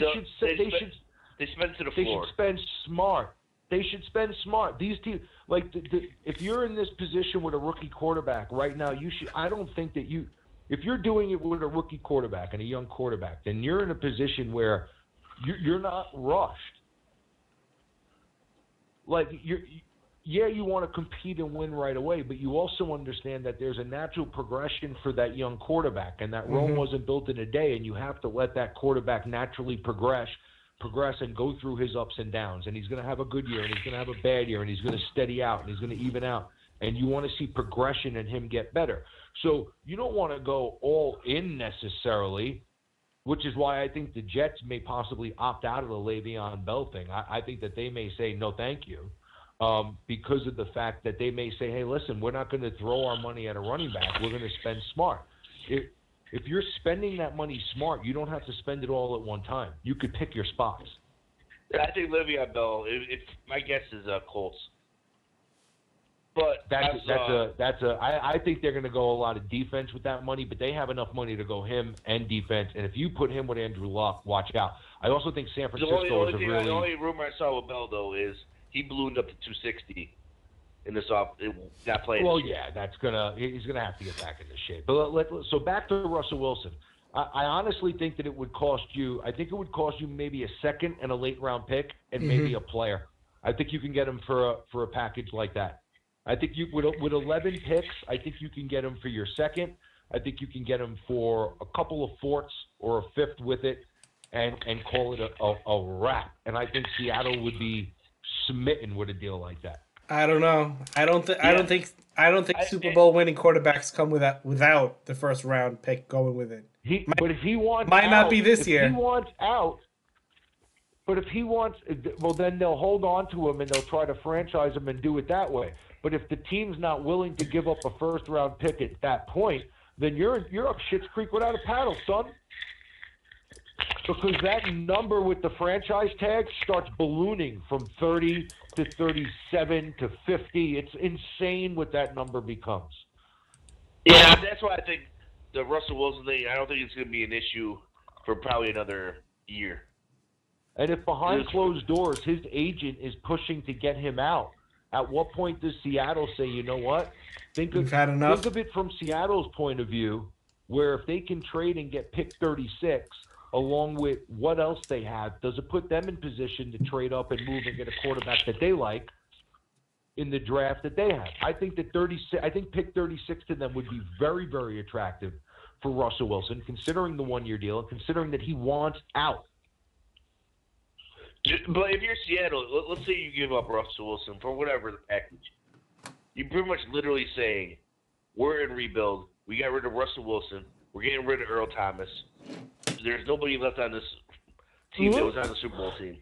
to the floor. They should spend smart. They should spend smart. These teams, like, if you're in this position with a rookie quarterback right now, you should. I don't think that you. If you're doing it with a rookie quarterback and a young quarterback, then you're in a position where you're not rushed. Like you want to compete and win right away, but you also understand that there's a natural progression for that young quarterback, and that Rome wasn't built in a day, and you have to let that quarterback naturally progress and go through his ups and downs. And he's going to have a good year, and he's going to have a bad year, and he's going to steady out, and he's going to even out. And you want to see progression in him get better. So you don't want to go all in necessarily, which is why I think the Jets may possibly opt out of the Le'Veon Bell thing. I think that they may say, no, thank you, because of the fact that they may say, hey, listen, we're not going to throw our money at a running back. We're going to spend smart. If you're spending that money smart, you don't have to spend it all at one time. You could pick your spots. I think Le'Veon Bell, if my guess is Colts. But I think they're going to go a lot of defense with that money, but they have enough money to go him and defense. And if you put him with Andrew Luck, watch out. I also think San Francisco the only rumor I saw with Bell, though, is he ballooned up to 260 in this not playing. Well, yeah, he's gonna have to get back into shape. But so back to Russell Wilson. I honestly think that it would cost you. I think it would cost you maybe a second and a late round pick and maybe a player. I think you can get him for a package like that. I think you with 11 picks, I think you can get him for your second. I think you can get him for a couple of fourths or a fifth with it, and call it a wrap. And I think Seattle would be smitten with a deal like that. I don't know. I don't think Super Bowl winning quarterbacks come without the first round pick going with it. But if he wants might out, not be this year. If he wants out. But if he wants, well, then they'll hold on to him and they'll try to franchise him and do it that way. But if the team's not willing to give up a first-round pick at that point, then you're up Schitt's Creek without a paddle, son. Because that number with the franchise tag starts ballooning from 30 to 37 to 50. It's insane what that number becomes. Yeah, that's why I think the Russell Wilson thing, I don't think it's going to be an issue for probably another year. And if behind closed doors his agent is pushing to get him out, at what point does Seattle say, you know what? Think of it from Seattle's point of view, where if they can trade and get pick 36, along with what else they have, does it put them in position to trade up and move and get a quarterback that they like in the draft that they have? I think pick 36 to them would be very, very attractive for Russell Wilson, considering the one-year deal and considering that he wants out. But if you're Seattle, let's say you give up Russell Wilson for whatever the package. You're pretty much literally saying, we're in rebuild. We got rid of Russell Wilson. We're getting rid of Earl Thomas. There's nobody left on this team that was on the Super Bowl team.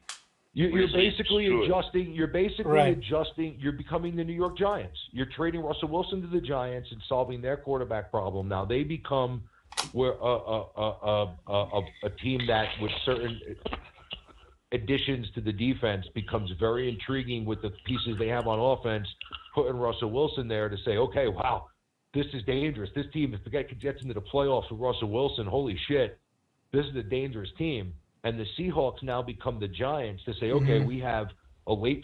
You're basically adjusting. You're basically adjusting. You're becoming the New York Giants. You're trading Russell Wilson to the Giants and solving their quarterback problem. Now they become a team that, with certain additions to the defense, becomes very intriguing with the pieces they have on offense. Putting Russell Wilson there to say, okay, wow, this is dangerous. This team, if the guy gets into the playoffs with Russell Wilson, holy shit, this is a dangerous team. And the Seahawks now become the Giants to say, okay, we have a mid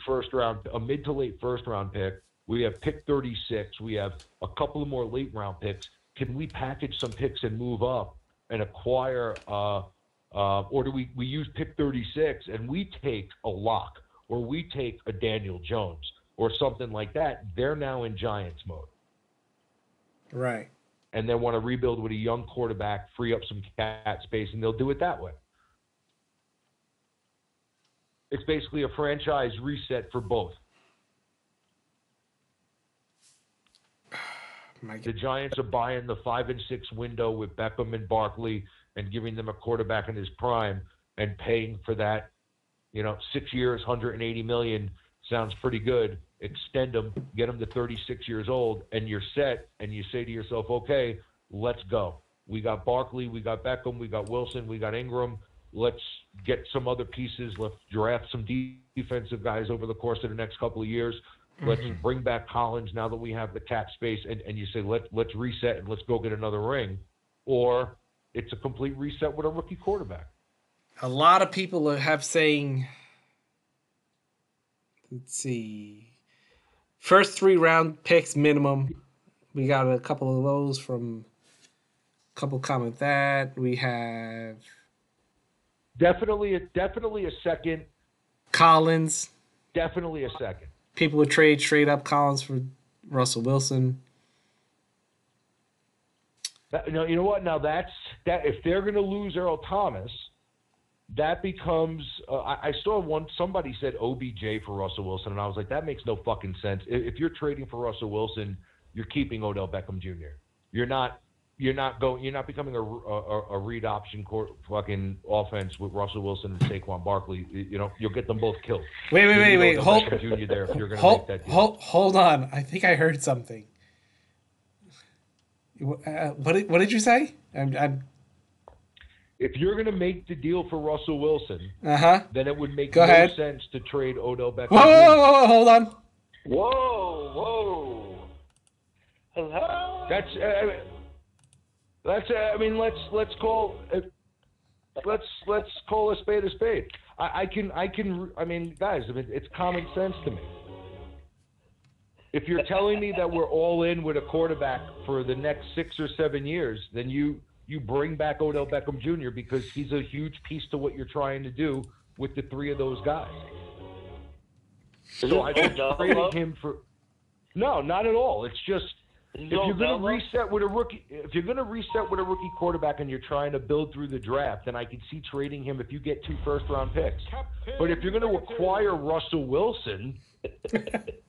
to late first round pick. We have pick 36. We have a couple of more late round picks. Can we package some picks and move up and acquire, or do we use pick 36 and we take a Lock or we take a Daniel Jones or something like that? They're now in Giants mode. Right. And they want to rebuild with a young quarterback, free up some cap space, and they'll do it that way. It's basically a franchise reset for both. The Giants are buying the 5 and 6 window with Beckham and Barkley and giving them a quarterback in his prime and paying for that. 6 years, $180 million sounds pretty good. Extend them, get them to 36 years old, and you're set. And you say to yourself, okay, let's go. We got Barkley, we got Beckham, we got Wilson, we got Ingram. Let's get some other pieces. Let's draft some defensive guys over the course of the next couple of years. Let's bring back Collins now that we have the cap space. And you say, let's reset and let's go get another ring. Or it's a complete reset with a rookie quarterback. A lot of people have saying, let's see, first 3 round picks minimum. We got a couple of those from a couple comment that. We have Definitely a second. Collins. Definitely a second. People would trade straight up Collins for Russell Wilson. You know what? Now that if they're going to lose Earl Thomas, that becomes. I saw somebody said OBJ for Russell Wilson, and I was like, that makes no fucking sense. If you're trading for Russell Wilson, you're keeping Odell Beckham Jr. You're not becoming a read option fucking offense with Russell Wilson and Saquon Barkley. You'll get them both killed. Wait. Hold Jr. there if you're going to make that deal. Hold on. I think I heard something. What did you say? If you're going to make the deal for Russell Wilson, then it would make sense to trade Odell Beckham. Whoa, hold on. Whoa. Hello. Let's call a spade a spade. Guys, it's common sense to me. If you're telling me that we're all in with a quarterback for the next 6 or 7 years, then you bring back Odell Beckham Jr. because he's a huge piece to what you're trying to do with the three of those guys. So I think trading him for no, not at all. It's just if you're going to reset with a rookie quarterback and you're trying to build through the draft, then I could see trading him if you get 2 first-round picks. But if you're going to acquire Russell Wilson,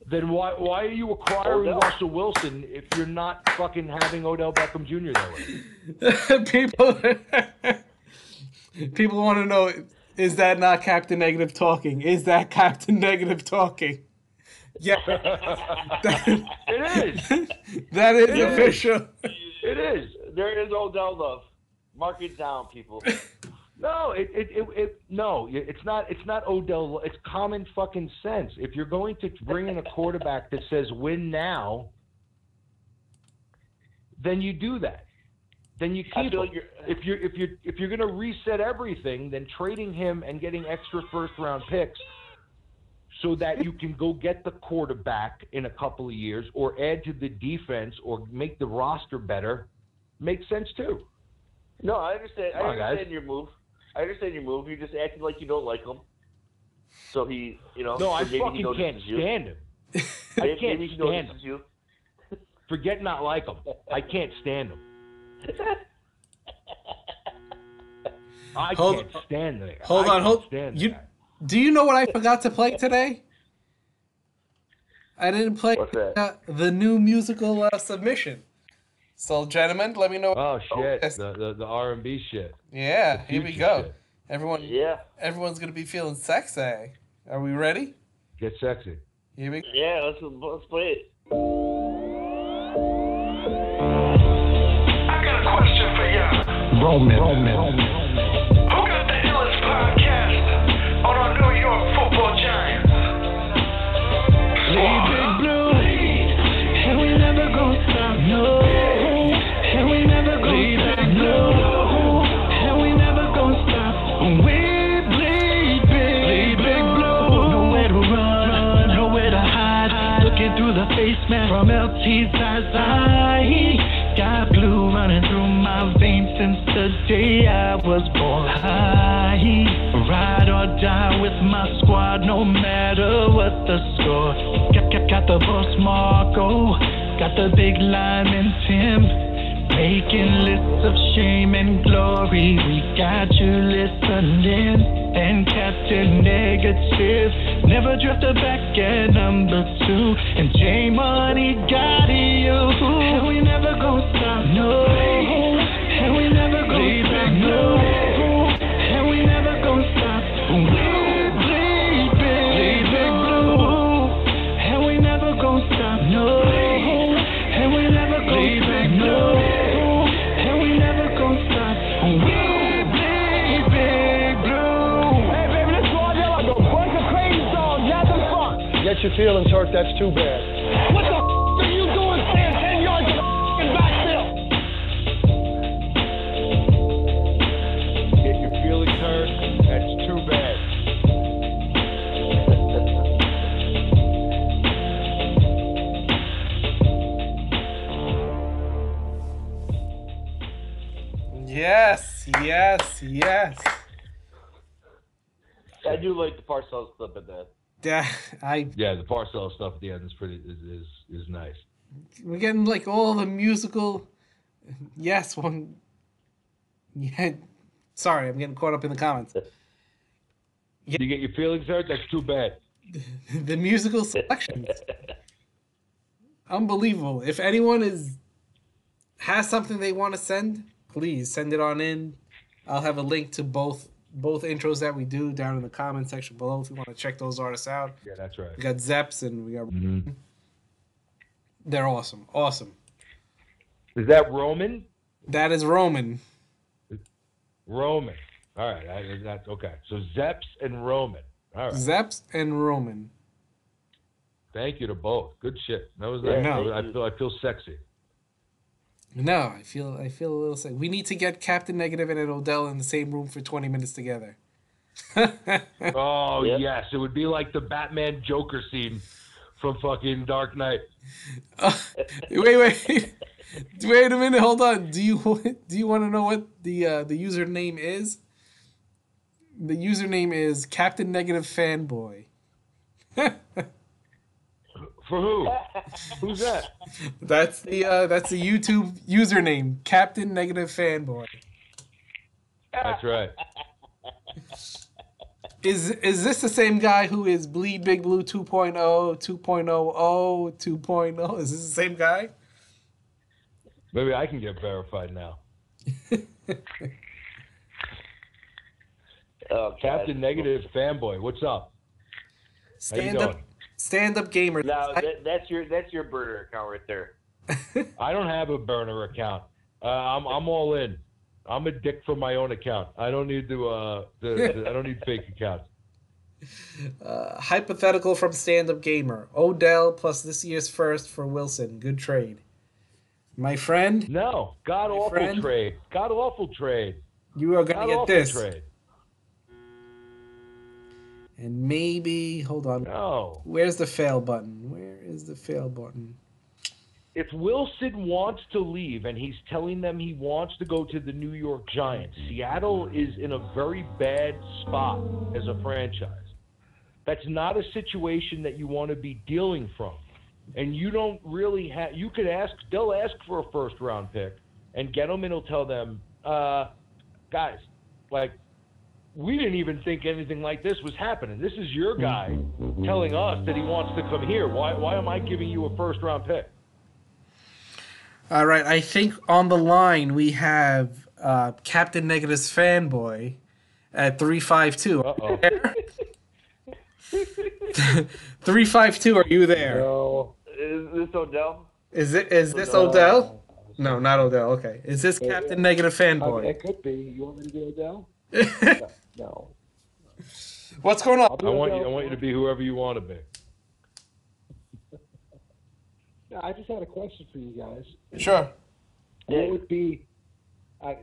then why are you acquiring Russell Wilson if you're not fucking having Odell Beckham Jr. there? People want to know, is that not Captain Negative talking? Is that Captain Negative talking? Yeah. It is. That is official. It is. There is Odell love. Mark it down, people. No, it's not Odell. It's common fucking sense. If you're going to bring in a quarterback that says win now, then you do that. Then you keep him. If you're going to reset everything, then trading him and getting extra first-round picks so that you can go get the quarterback in a couple of years or add to the defense or make the roster better makes sense too. No, I understand. I understand your move. You're just acting like you don't like him. So he, No, I fucking can't stand him. I can't stand him. You. Forget not like him. I can't stand him. I can't stand the guy. Hold on. Do you know what I forgot to play today? I didn't play the new musical submission. So, gentlemen, let me know. Oh shit! The R&B shit. Yeah, here we go. Shit. Everyone's gonna be feeling sexy. Are we ready? Get sexy. Here we go. Yeah, let's play it. I got a question for y'all. Roman. Who got the illest podcast on our New York Football Giants? Bleedbigblue, and we never gonna stop. No, and we never gonna stop. No, and we never gonna stop. We bleed big blue. Nowhere to run, nowhere to hide. Looking through the face mask from LT's eyes. Got blue running through my veins since the day I was born. I ride or die with my squad, no matter what the score. Got the boss Marco, got the big lineman Tim, making lists of shame and glory. We got you listening, and Captain Negative never drifted back at number 2, and J Money got you. And we never gonna stop, no. And we never gonna stop, no. And we never gonna stop. We bleed big blue. And we never gonna stop, no. And we never gonna stop, no. And we never gonna stop. We bleed big blue. Hey baby, this one yell like a bunch of crazy songs. Y'all some fun. Get your feelings hurt, that's too bad. What the are you doing staying 10 yards in the f***ing backfield? Get your feelings hurt, that's too bad. Yes. I do like the Parcells clip at that. Yeah, the Parcells stuff at the end is is nice. We're getting like all the musical. Yes, one. Yeah, sorry, I'm getting caught up in the comments. You get your feelings hurt? That's too bad. The musical selections, unbelievable. If anyone has something they want to send, please send it on in. I'll have a link to both intros that we do down in the comment section below if you want to check those artists out. Yeah, that's right. We got Zeps and we got. They're awesome. Is that Roman? That is Roman. Roman. All right, that's okay. So Zeps and Roman. All right. Zeps and Roman. Thank you to both. Good shit. That was nice. I feel sexy. No, I feel a little sick. We need to get Captain Negative and Odell in the same room for 20 minutes together. Oh, yes. It would be like the Batman Joker scene from fucking Dark Knight. Wait a minute. Hold on. Do you want to know what the username is? The username is Captain Negative Fanboy. For who? Who's that? That's the YouTube username, Captain Negative Fanboy. That's right. Is this the same guy who is Bleedbigblue 2.0, 2.00, 2.0? Is this the same guy? Maybe I can get verified now. Captain Negative Fanboy, what's up? Stand up gamer. No, that's your burner account right there. I don't have a burner account. I'm all in. I'm a dick for my own account. I don't need I don't need fake accounts. Hypothetical from Stand Up Gamer. Odell plus this year's first for Wilson. Good trade. My friend? No. God awful trade. God awful trade. You are going to get this. Trade. And maybe, hold on. No. Where's the fail button? Where is the fail button? If Wilson wants to leave and he's telling them he wants to go to the New York Giants, Seattle is in a very bad spot as a franchise. That's not a situation that you want to be dealing from. And you don't really have, you could ask, they'll ask for a first round pick and Gettleman will tell them, guys, like, we didn't even think anything like this was happening. This is your guy telling us that he wants to come here. Why am I giving you a first round pick? All right, I think on the line we have Captain Negative's Fanboy at 352. Uh-oh. 352, are you there? No. Is this Odell? Is this Odell? No, not Odell. Okay. Is this Captain Negative Fanboy? It could be. You want me to be Odell? No. What's going on? I want you to be whoever you want to be. No, I just had a question for you guys. Sure. What would be? I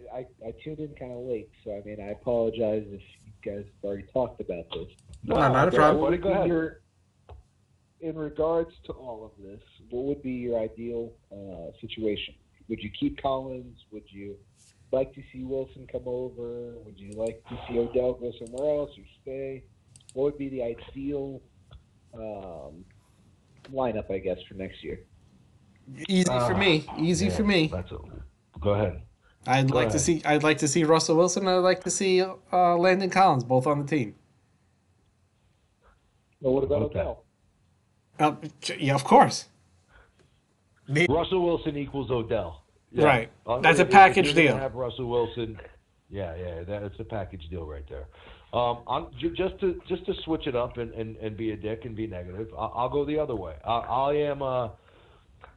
tuned in kind of late, so I mean I apologize if you guys have already talked about this. No, not a problem. What would be in regards to all of this, what would be your ideal situation? Would you keep Collins? Would you like to see Wilson come over? Would you like to see Odell go somewhere else or stay? What would be the ideal lineup, I guess, for next year? Easy for me. For me. Go ahead. I'd like to see Russell Wilson. I'd like to see Landon Collins both on the team. Well, what about Odell? Yeah, of course. Russell Wilson equals Odell. Yeah. Right. That's a package deal. Have Russell Wilson. Yeah, that's a package deal right there. Just to switch it up and be a dick and be negative, I'll go the other way.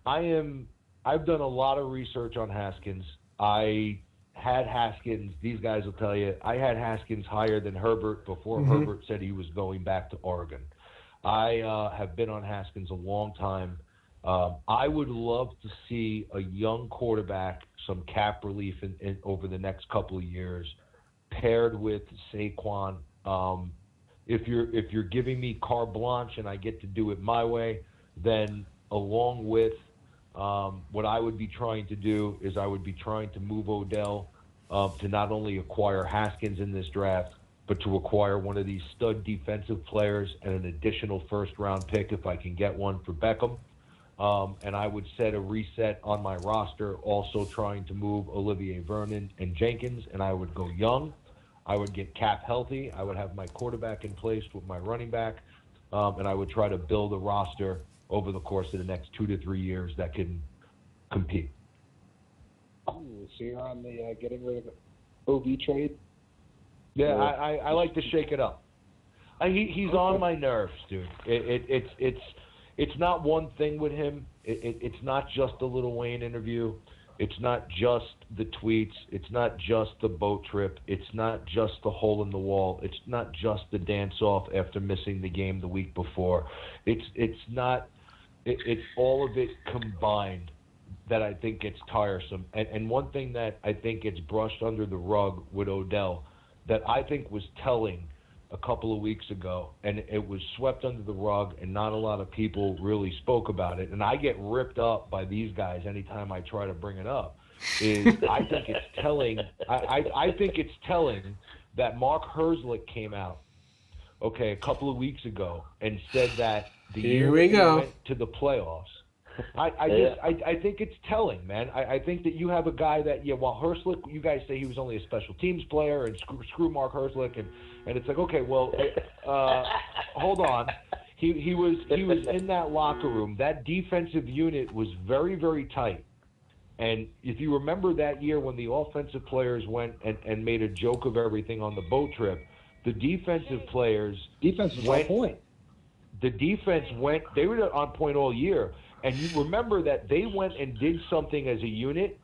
I've done a lot of research on Haskins. I had Haskins. These guys will tell you I had Haskins higher than Herbert before Herbert said he was going back to Oregon. I have been on Haskins a long time. I would love to see a young quarterback, some cap relief in over the next couple of years, paired with Saquon. If you're giving me carte blanche and I get to do it my way, then along with what I would be trying to do is I would be trying to move Odell to not only acquire Haskins in this draft, but to acquire one of these stud defensive players and an additional first-round pick if I can get one for Beckham. And I would set a reset on my roster, also trying to move Olivier Vernon and Jenkins, and I would go young. I would get Cap healthy. I would have my quarterback in place with my running back, and I would try to build a roster over the course of the next 2 to 3 years that can compete. Ooh, so you're on the getting rid of OV trade? Yeah, I like to shake it up. He's on my nerves, dude. It's not one thing with him. It's not just the Lil Wayne interview. It's not just the tweets. It's not just the boat trip. It's not just the hole in the wall. It's not just the dance-off after missing the game the week before. It's all of it combined that I think gets tiresome. And one thing that I think gets brushed under the rug with Odell that I think was telling a couple of weeks ago, and it was swept under the rug, and not a lot of people really spoke about it. And I get ripped up by these guys anytime I try to bring it up. Is I think it's telling. I think it's telling that Mark Herzlich came out, a couple of weeks ago, and said that the year we went to the playoffs. I think it's telling, man. I think that you have a guy that, while Herzlich, you guys say he was only a special teams player and screw Mark Herzlich, and it's like, okay, well, hold on. He was in that locker room. That defensive unit was very, very tight. And if you remember that year when the offensive players went and made a joke of everything on the boat trip, the defensive players was on point. The defense went. They were on point all year. And you remember that they went and did something as a unit.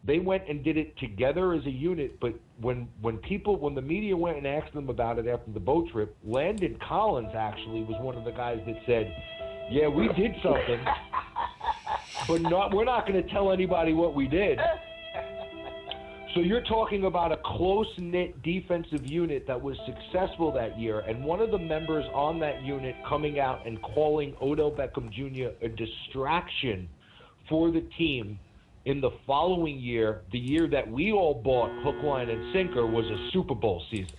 They went and did it together as a unit. But when the media went and asked them about it after the boat trip, Landon Collins actually was one of the guys that said, "Yeah, we did something, but we're not going to tell anybody what we did." So you're talking about a close-knit defensive unit that was successful that year, and one of the members on that unit coming out and calling Odell Beckham Jr. a distraction for the team in the following year, the year that we all bought hook, line, and sinker, was a Super Bowl season.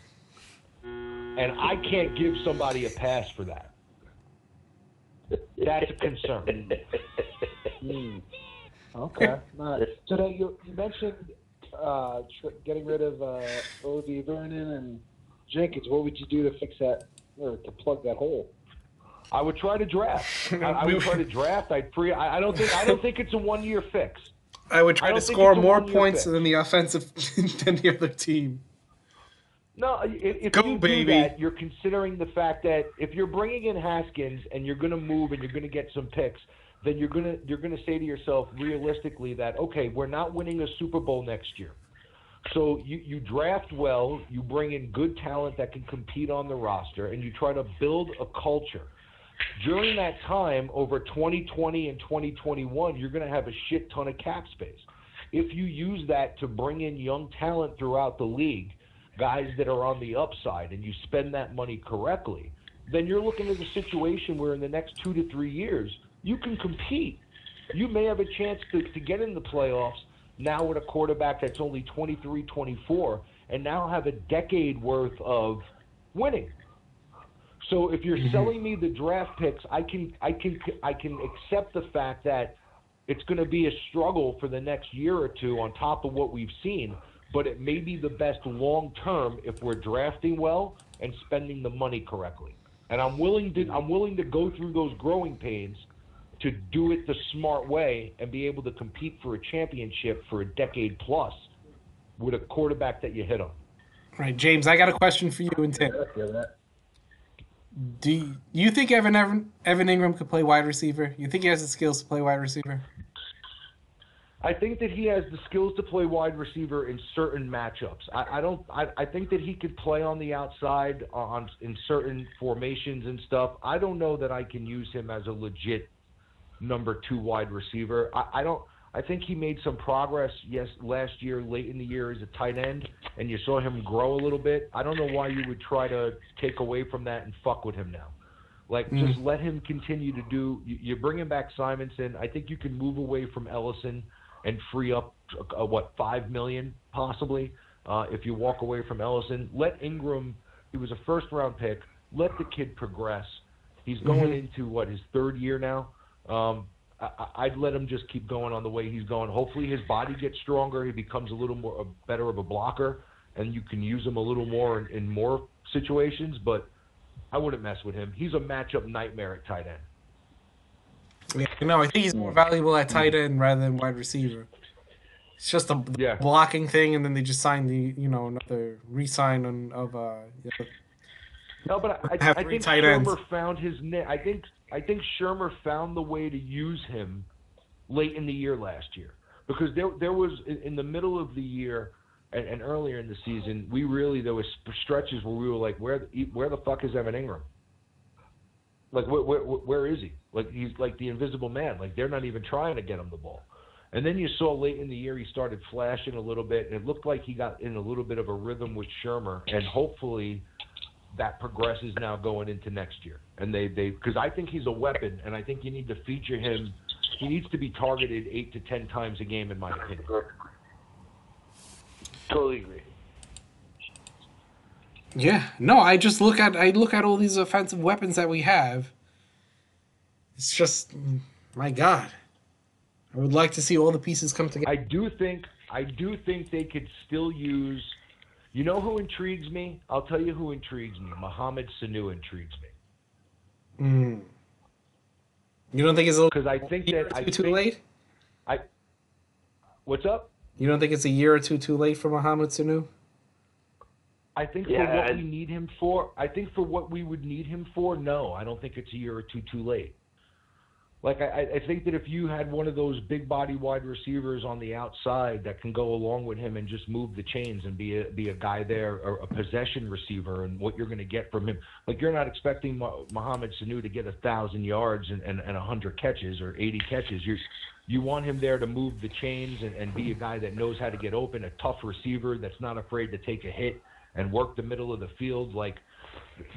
And I can't give somebody a pass for that. That's a concern. Okay. Nice. So now you mentioned getting rid of Olivier Vernon and Jenkins. What would you do to fix that or to plug that hole? I would try to draft. I would try to draft. I don't think it's a 1-year fix. I would try to score more points than the offensive than the other team. No, if you do that, you're considering the fact that if you're bringing in Haskins and you're going to move and you're going to get some picks, then you're gonna say to yourself realistically that, okay, we're not winning a Super Bowl next year. So you draft well, you bring in good talent that can compete on the roster, and you try to build a culture. During that time, over 2020 and 2021, you're going to have a shit ton of cap space. If you use that to bring in young talent throughout the league, guys that are on the upside, and you spend that money correctly, then you're looking at a situation where in the next 2 to 3 years, you can compete. You may have a chance to get in the playoffs now with a quarterback that's only 23, 24, and now have a decade worth of winning. So if you're selling me the draft picks, I can accept the fact that it's going to be a struggle for the next year or two on top of what we've seen, but it may be the best long term if we're drafting well and spending the money correctly. And I'm willing to go through those growing pains to do it the smart way and be able to compete for a championship for a decade plus with a quarterback that you hit on. Right, James, I got a question for you and Tim. Do you think Evan Ingram could play wide receiver? You think he has the skills to play wide receiver? I think that he has the skills to play wide receiver in certain matchups. I think that he could play on the outside in certain formations and stuff. I don't know that I can use him as a legit number 2 wide receiver. I think he made some progress last year, late in the year, as a tight end, and you saw him grow a little bit. I don't know why you would try to take away from that and fuck with him now. Just let him continue to do. You're bringing back Simonson. I think you can move away from Ellison and free up $5 million possibly if you walk away from Ellison. Let Ingram, he was a first-round pick, let the kid progress. He's going into, his third year now. I'd let him just keep going on the way he's going. Hopefully his body gets stronger. He becomes a little more better of a blocker, and you can use him a little more in more situations, but I wouldn't mess with him. He's a matchup nightmare at tight end. Yeah, no, I think he's more valuable at tight end rather than wide receiver. It's just a blocking thing, and then they just signed another re-sign of No, but I think Shermer found his net. I think Shermer found the way to use him late in the year last year, because there was in the middle of the year and earlier in the season, there was stretches where we were like, where the fuck is Evan Ingram? Like where is he? Like he's like the invisible man. Like they're not even trying to get him the ball. And then you saw late in the year he started flashing a little bit, and it looked like he got in a little bit of a rhythm with Shermer, and hopefully that progresses now going into next year. And they because I think he's a weapon, and I think you need to feature him. He needs to be targeted 8 to 10 times a game, in my opinion. Totally agree. Yeah, no, I look at all these offensive weapons that we have. It's just, my God, I would like to see all the pieces come together. I do think they could still use. You know who intrigues me? I'll tell you who intrigues me. Mohamed Sanu intrigues me. You don't think it's a little because I think that too late? What's up? You don't think it's a year or two too late for Mohamed Sanu? I think for what we need him for, I think for what we would need him for, no, I don't think it's a year or two too late. Like, I think that if you had one of those big body wide receivers on the outside that can go along with him and just move the chains and be a guy there, or a possession receiver, and what you're going to get from him, like you're not expecting Mohamed Sanu to get 1,000 yards and 100 catches or 80 catches. You want him there to move the chains and be a guy that knows how to get open, a tough receiver that's not afraid to take a hit and work the middle of the field, like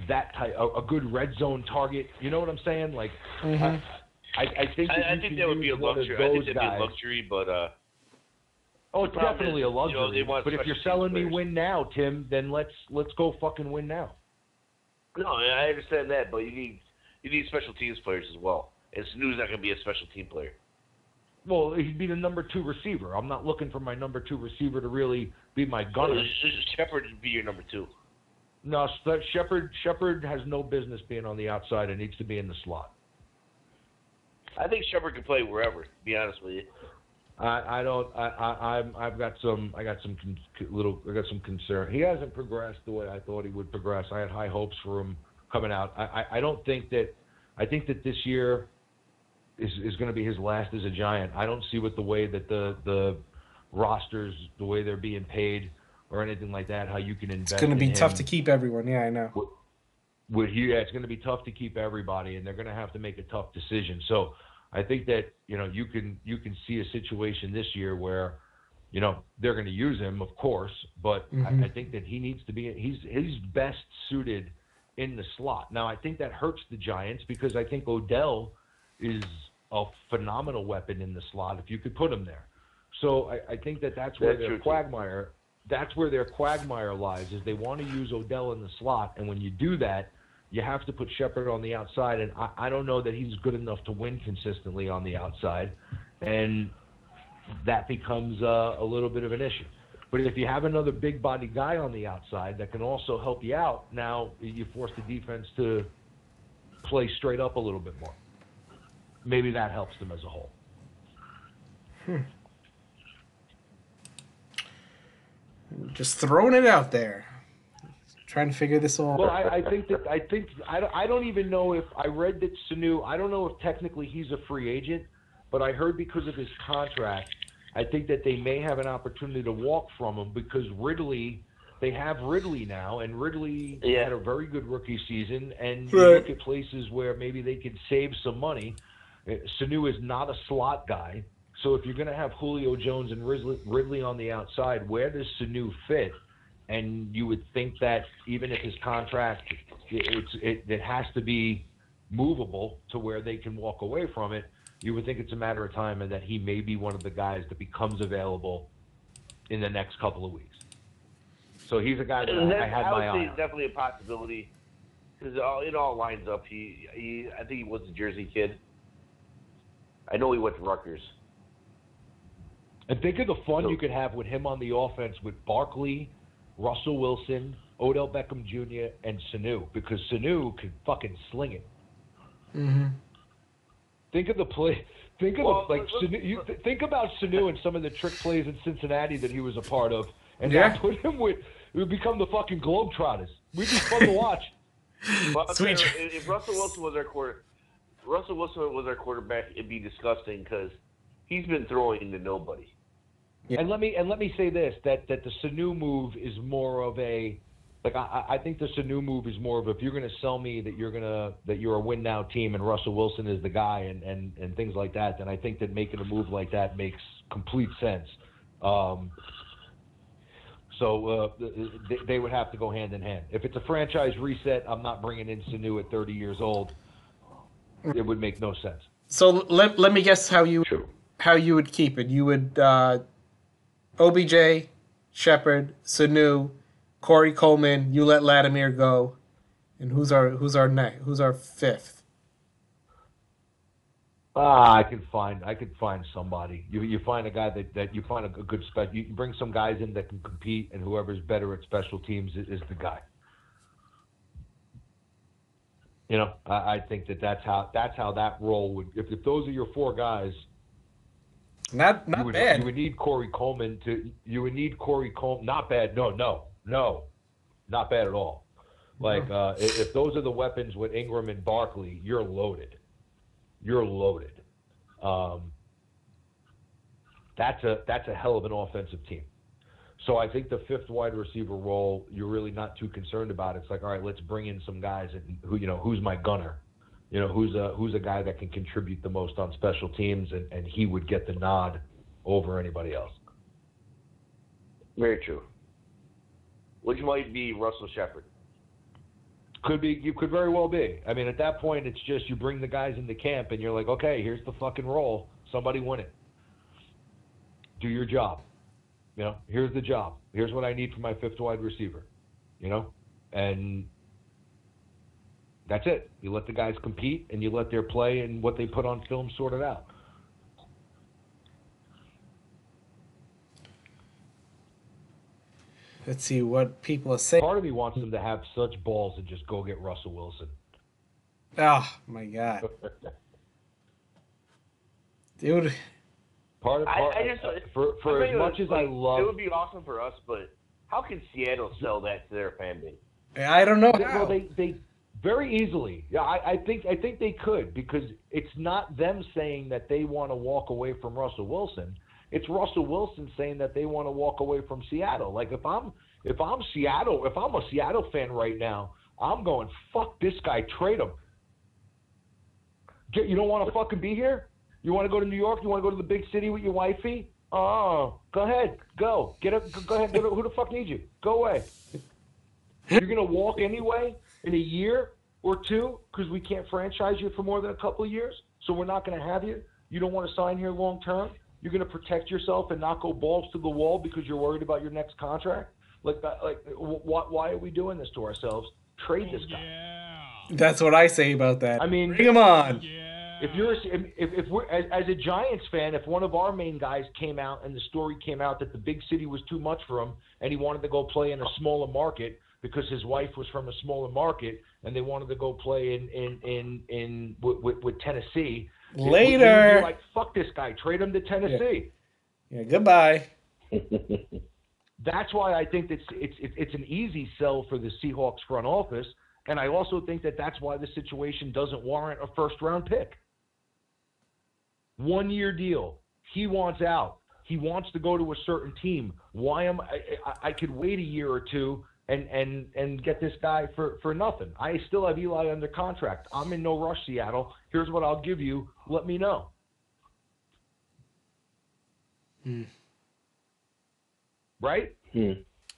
that type, a good red zone target. You know what I'm saying? Like. I think that would be a luxury. I think that'd be a luxury, but oh, it's definitely a luxury. But if you're selling me win now, Tim, then let's go fucking win now. No, I understand that, but you need special teams players as well. And Sanu's not going to be a special team player. Well, he'd be the number 2 receiver. I'm not looking for my number 2 receiver to really be my gunner. Well, Shepard would be your number 2. No, Shepard has no business being on the outside and needs to be in the slot. I think Shepard can play wherever. To be honest with you, I've got some concern. He hasn't progressed the way I thought he would progress. I had high hopes for him coming out. I think that this year is going to be his last as a Giant. I don't see with the way that the rosters, the way they're being paid, or anything like that, how you can invest. It's going to be in tough him. to keep everyone. Yeah, I know. It's going to be tough to keep everybody, and they're going to have to make a tough decision. So I think that you can see a situation this year where they're going to use him, of course, but I think that he needs to be. He's best suited in the slot. Now I think that hurts the Giants because I think Odell is a phenomenal weapon in the slot if you could put him there. So I think that's where their quagmire. That's where their quagmire lies, is they want to use Odell in the slot, and when you do that, you have to put Shepard on the outside, and I don't know that he's good enough to win consistently on the outside, and that becomes a little bit of an issue. But if you have another big body guy on the outside that can also help you out, now you force the defense to play straight up a little bit more. Maybe that helps them as a whole. Just throwing it out there, trying to figure this all. Well, I don't even know if I read that Sanu. I don't know if technically he's a free agent, but I heard because of his contract, I think that they may have an opportunity to walk from him because they have Ridley now, and Ridley had a very good rookie season, and you look at places where maybe they could save some money. Sanu is not a slot guy. So if you're going to have Julio Jones and Ridley on the outside, where does Sanu fit? And you would think that even if his contract, it has to be movable to where they can walk away from it, you would think it's a matter of time and that he may be one of the guys that becomes available in the next couple of weeks. So he's a guy that I had my eye I would say on. it's definitely a possibility because it all lines up. I think he was a Jersey kid. I know he went to Rutgers. And think of the fun you could have with him on the offense with Barkley, Russell Wilson, Odell Beckham Jr., and Sanu, because Sanu could fucking sling it. Mm-hmm. Think of the play. Think of think about Sanu and some of the trick plays in Cincinnati that he was a part of, and now put him with. It would become the fucking Globetrotters. We'd be fun to watch. Well, if Russell Wilson was our quarterback, it'd be disgusting because he's been throwing to nobody. Yeah. And let me say this: that the Sanu move is more of a I think the Sanu move is more of if you're going to sell me that you're a win now team and Russell Wilson is the guy and things like that, then I think that making a move like that makes complete sense. So they would have to go hand in hand. If it's a franchise reset, I'm not bringing in Sanu at 30 years old. It would make no sense. So let me guess how you would keep it. You would OBJ, Shepard, Sanu, Corey Coleman. You let Latimer go, and who's our next? Who's our fifth? I could find somebody. You find a guy that you find a good spec. You can bring some guys in that can compete, and whoever's better at special teams is the guy. You know, I think that's how that role would. If those are your four guys, not bad. You would need Corey Coleman to. You would need Corey Coleman. Not bad. No, not bad at all. Like if those are the weapons with Ingram and Barkley, you're loaded. You're loaded. That's a hell of an offensive team. So I think the fifth wide receiver role, you're really not too concerned about. It's like, all right, let's bring in some guys and who's my gunner, who's a guy that can contribute the most on special teams, and he would get the nod over anybody else. Very true. Which might be Russell Shepard. Could be. You could very well be. I mean, at that point, it's just you bring the guys into camp, and you're like, okay, here's the fucking role. Somebody win it. Do your job. Here's the job. Here's what I need for my fifth wide receiver. And that's it. You let the guys compete, and you let their play and what they put on film sort it out. Let's see what people are saying. Part of me wants them to have such balls and just go get Russell Wilson. Oh, my God. Dude. For as much as I love... It would be awesome for us, but how can Seattle sell that to their fan base? I don't know how. Well, they very easily. Yeah, I think they could, because it's not them saying that they want to walk away from Russell Wilson. It's Russell Wilson saying that they want to walk away from Seattle. Like if I'm a Seattle fan right now, I'm going, fuck this guy, trade him. You don't want to fucking be here? You want to go to New York? You want to go to the big city with your wifey? Oh, go ahead, go. Go ahead. Who the fuck needs you? Go away. You're gonna walk anyway in a year or two because we can't franchise you for more than a couple of years, so we're not gonna have you. You don't want to sign here long term. You're going to protect yourself and not go balls to the wall because you're worried about your next contract? Why are we doing this to ourselves? Trade this guy. Yeah. That's what I say about that. I mean, bring him on. Yeah. If we're as a Giants fan, if one of our main guys came out and the story came out that the big city was too much for him and he wanted to go play in a smaller market because his wife was from a smaller market and they wanted to go play with Tennessee. Later. You're like, fuck this guy. Trade him to Tennessee. Yeah, goodbye. That's why I think it's an easy sell for the Seahawks front office, and I also think that's why the situation doesn't warrant a first-round pick. 1-year deal. He wants out. He wants to go to a certain team. Why am I could wait a year or two and get this guy for nothing. I still have Eli under contract. I'm in no rush, Seattle. Here's what I'll give you. Let me know. Right?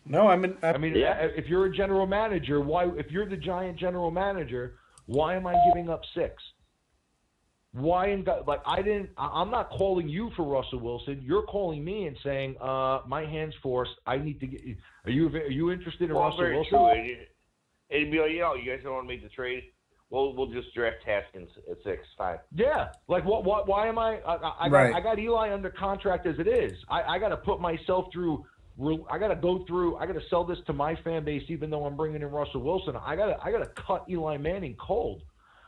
No, I mean, if you're a general manager, if you're the Giant general manager, why am I giving up 6? Why in God? Like I'm not calling you for Russell Wilson. You're calling me and saying, my hand's forced. I need to get. Are you interested in Russell Wilson? True. It'd be like, you guys don't want to make the trade. We'll just draft Haskins at 6. Fine. Yeah. Like what? Why am I? I got Eli under contract as it is. I got to put myself through. I got to go through. I got to sell this to my fan base, even though I'm bringing in Russell Wilson. I got to cut Eli Manning cold.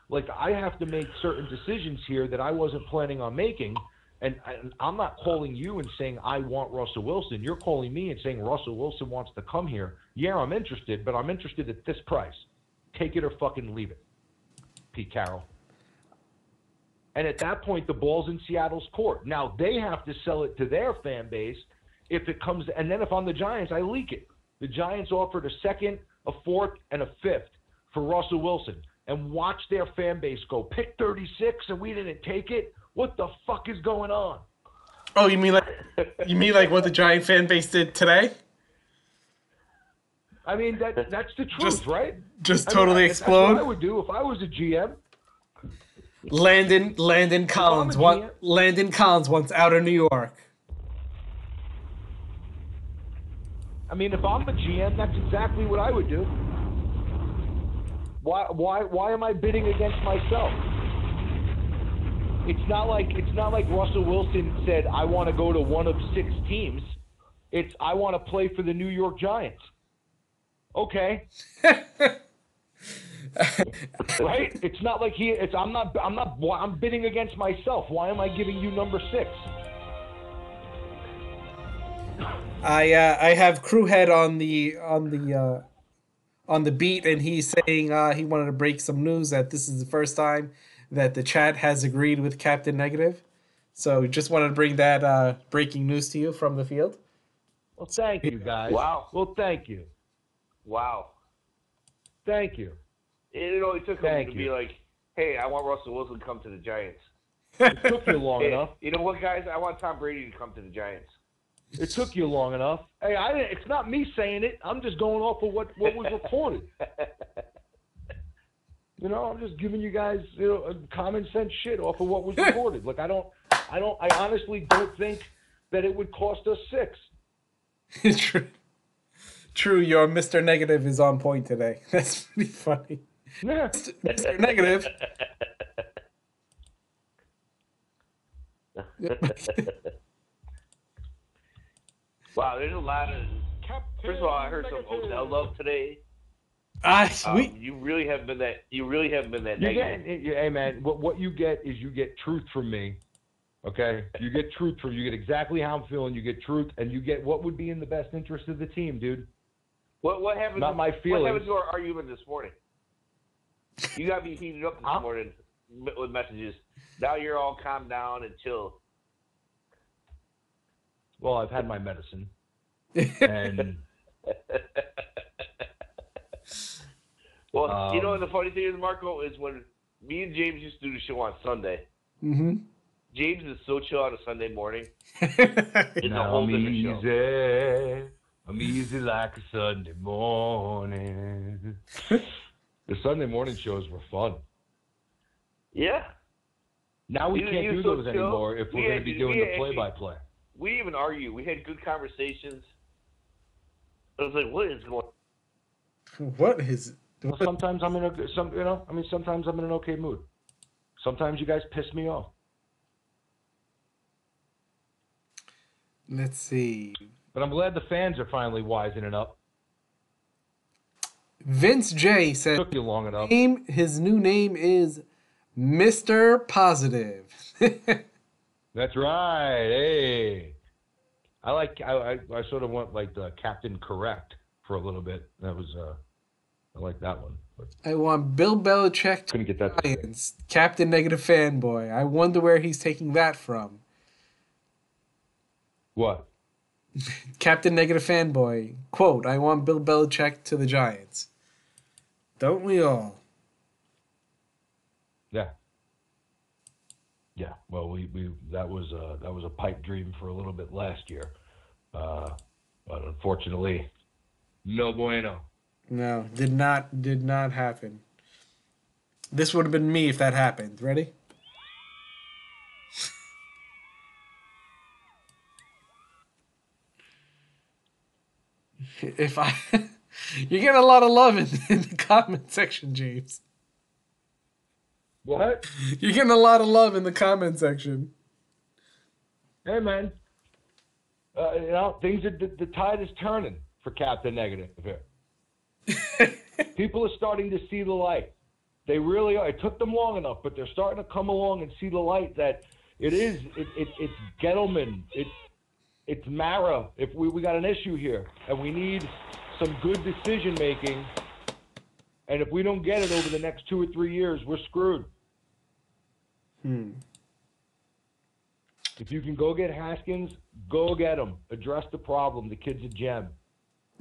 Like, I have to make certain decisions here that I wasn't planning on making, and I'm not calling you and saying I want Russell Wilson. You're calling me and saying Russell Wilson wants to come here. Yeah, I'm interested, but I'm interested at this price. Take it or fucking leave it, Pete Carroll. And at that point, the ball's in Seattle's court. Now, they have to sell it to their fan base if it comes – and then if I'm the Giants, I leak it. The Giants offered a second, a fourth, and a fifth for Russell Wilson. And watch their fan base go, pick 36 and we didn't take it? What the fuck is going on? Oh, you mean like what the Giant fan base did today? I mean, that's the truth, right? Just totally explode? That's what I would do if I was a GM. Landon Collins wants out of New York. I mean, if I'm a GM, that's exactly what I would do. Why am I bidding against myself? It's not like Russell Wilson said I want to go to one of 6 teams. It's I want to play for the New York Giants. Okay. Right? It's not like I'm bidding against myself. Why am I giving you number 6? I have Crewhead on the beat, and he's saying he wanted to break some news that this is the first time that the chat has agreed with Captain Negative. So just wanted to bring that breaking news to you from the field. Well, thank you, guys. Wow. Well, thank you. Wow. Thank you. It only took him to be like, hey, I want Russell Wilson to come to the Giants. It took you long enough. You know what, guys? I want Tom Brady to come to the Giants. It took you long enough. Hey, it's not me saying it. I'm just going off of what was recorded. I'm just giving you guys common sense shit off of what was recorded. Like I honestly don't think that it would cost us 6. True. Your Mr. Negative is on point today. That's pretty funny. Yeah. Mr. Negative. Wow, there's a lot of. First of all, I heard some Odell love today. You really haven't been that. You really haven't been that negative. Hey man, what you get is you get truth from me. Okay, you get truth from you get exactly how I'm feeling. You get truth, and you get what would be in the best interest of the team, dude. What happened? Not my feelings. What happened to our argument this morning? You got me heated up this morning with messages. Now you're all calm down and chill. Well, I've had my medicine. And well, the funny thing is, Marco, is when me and James used to do the show on Sunday. Mm-hmm. James is so chill on a Sunday morning. It's a whole different show. I'm easy like a Sunday morning. The Sunday morning shows were fun. Yeah. Now we can't do those anymore if we're going to be doing the play-by-play. We even argue. We had good conversations. I was like, "What is going on?" What is? Well, sometimes I'm in sometimes I'm in an okay mood. Sometimes you guys piss me off. Let's see. But I'm glad the fans are finally wisening up. Vince J said, "Took you long enough." His new name is Mr. Positive. That's right. Hey, I sort of went like the Captain Correct for a little bit. That was I like that one. But I want Bill Belichick to couldn't get that. Giants. Captain Negative Fanboy. I wonder where he's taking that from. What? Captain Negative Fanboy. Quote, I want Bill Belichick to the Giants. Don't we all? Yeah. Yeah. Well, we that was a pipe dream for a little bit last year. But unfortunately, no bueno. No, did not happen. This would have been me if that happened. Ready? If I, you're getting a lot of love in the comment section, James. What? You're getting a lot of love in the comment section. Hey, man. Things are, the tide is turning for Captain Negative here. People are starting to see the light. They really are. It took them long enough, but they're starting to come along and see the light that it's Gettleman, it's Mara. If we got an issue here, and we need some good decision making, and if we don't get it over the next 2 or 3 years, we're screwed. If you can go get Haskins, go get him. Address the problem. The kid's a gem.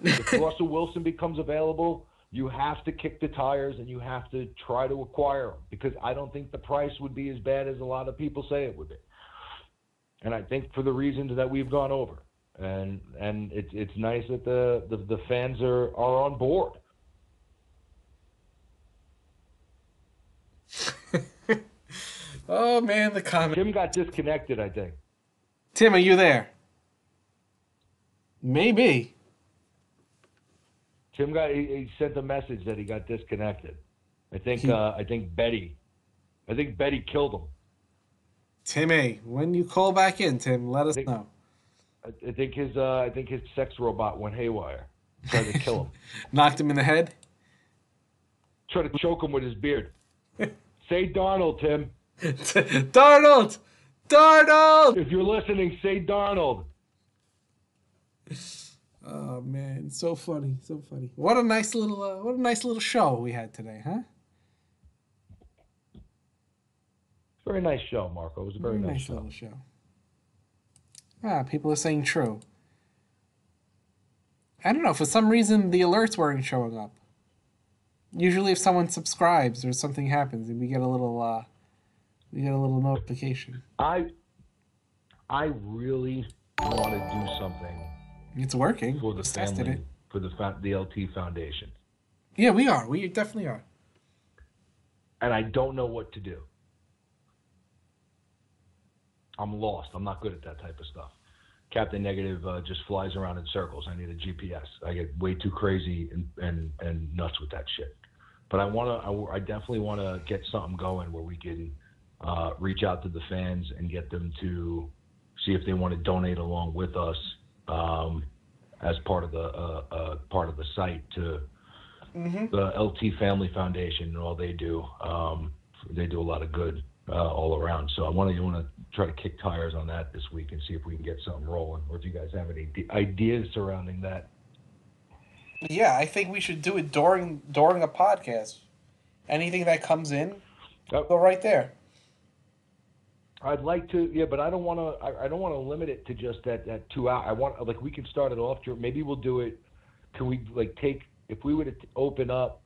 If Russell Wilson becomes available, you have to kick the tires and you have to try to acquire him, because I don't think the price would be as bad as a lot of people say it would be. And I think for the reasons that we've gone over. And it's nice that the fans are on board. Oh, man, the comment. Tim got disconnected, I think. Tim, are you there? Maybe. Tim he sent a message that he got disconnected. I think Betty killed him. Timmy, when you call back in, Tim, let us know. I think his sex robot went haywire. Tried to kill him. Knocked him in the head? Tried to choke him with his beard. Say Darnold, Tim. Darnold! If you're listening, say Darnold. Oh man, so funny, so funny. What a nice little show we had today, huh? Very nice show, Marco. It was a very nice little show. People are saying true. I don't know, for some reason the alerts weren't showing up. Usually if someone subscribes or something happens, we get a little notification. I really want to do something. It's working. For the family, for the LT Foundation. Yeah, we are. We definitely are. And I don't know what to do. I'm lost. I'm not good at that type of stuff. Captain Negative just flies around in circles. I need a GPS. I get way too crazy and nuts with that shit. But I definitely want to get something going where we can reach out to the fans and get them to see if they want to donate along with us as part of the site to the LT Family Foundation and all they do. They do a lot of good all around. So I want to try to kick tires on that this week and see if we can get something rolling, or if you guys have any ideas surrounding that. Yeah, I think we should do it during a podcast. Anything that comes in, go right there. I'd like to, yeah, but I don't want to limit it to just that 2 hour. We can start it off. Maybe we'll do it. Can we if we were to open up,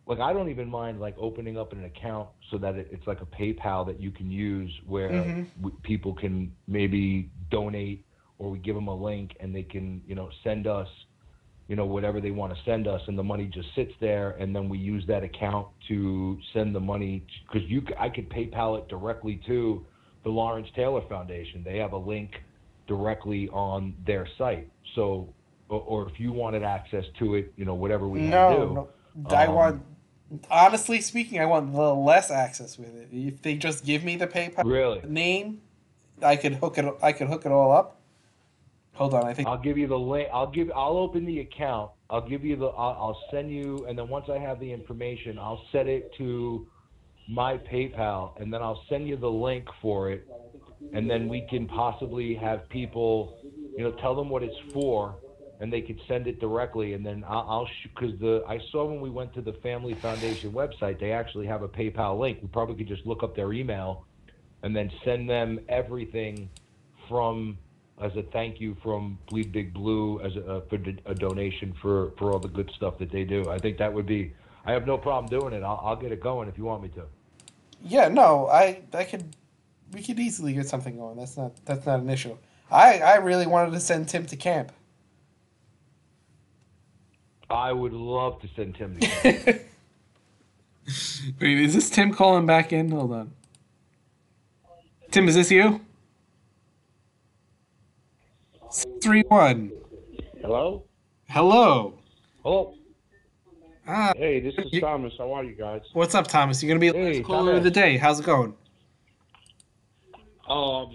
I don't even mind opening up an account so that it's like a PayPal that you can use where people can maybe donate, or we give them a link and they can, send us, whatever they want to send us, and the money just sits there, and then we use that account to send the money, because I could PayPal it directly to the Lawrence Taylor Foundation. They have a link directly on their site. So, or if you wanted access to it, whatever we had to do. No. Honestly speaking, I want a little less access with it. If they just give me the PayPal name, I could hook it all up. Hold on, I think I'll give you the link. I'll open the account. I'll send you, and then once I have the information, I'll set it to my PayPal, and then I'll send you the link for it, and then we can possibly have people, tell them what it's for, and they could send it directly, and then I saw when we went to the Family Foundation website, they actually have a PayPal link. We probably could just look up their email, and then send them everything as a thank you from Bleedbigblue as for a donation for all the good stuff that they do. I think that would be. I have no problem doing it. I'll get it going if you want me to. Yeah, no, we could easily get something going. That's not an issue. I really wanted to send Tim to camp. I would love to send Tim to camp. Wait, is this Tim calling back in? Hold on. Tim, is this you? 631. Hello? Hello. Oh. Hey, this is Thomas. How are you guys? What's up, Thomas? You're going to be the last caller of the day. How's it going?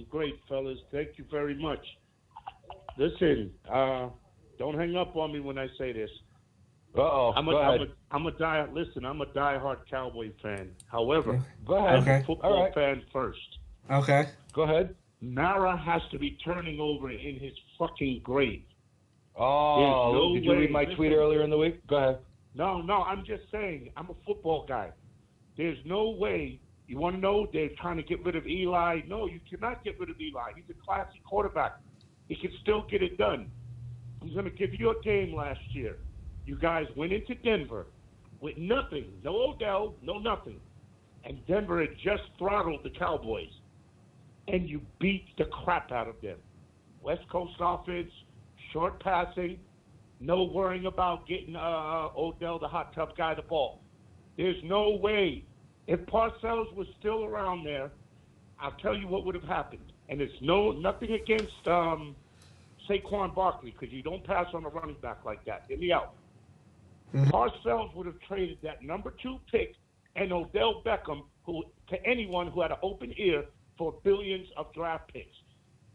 Great, fellas. Thank you very much. Listen, don't hang up on me when I say this. I'm a diehard Cowboy fan. However, I'm a football fan first. Okay. Go ahead. Mara has to be turning over in his fucking grave. Oh, did you read my tweet earlier in the week? Go ahead. No, I'm just saying, I'm a football guy. There's no way, you want to know, they're trying to get rid of Eli. No, you cannot get rid of Eli. He's a classy quarterback. He can still get it done. I'm going to give you a game last year. You guys went into Denver with nothing. No Odell, no nothing. And Denver had just throttled the Cowboys. And you beat the crap out of them. West Coast offense, short passing, no worrying about getting Odell, the hot tub guy, the ball. There's no way. If Parcells was still around there, I'll tell you what would have happened. And it's nothing against Saquon Barkley, because you don't pass on a running back like that. Get me out. Parcells would have traded that number 2 pick and Odell Beckham to anyone who had an open ear for billions of draft picks.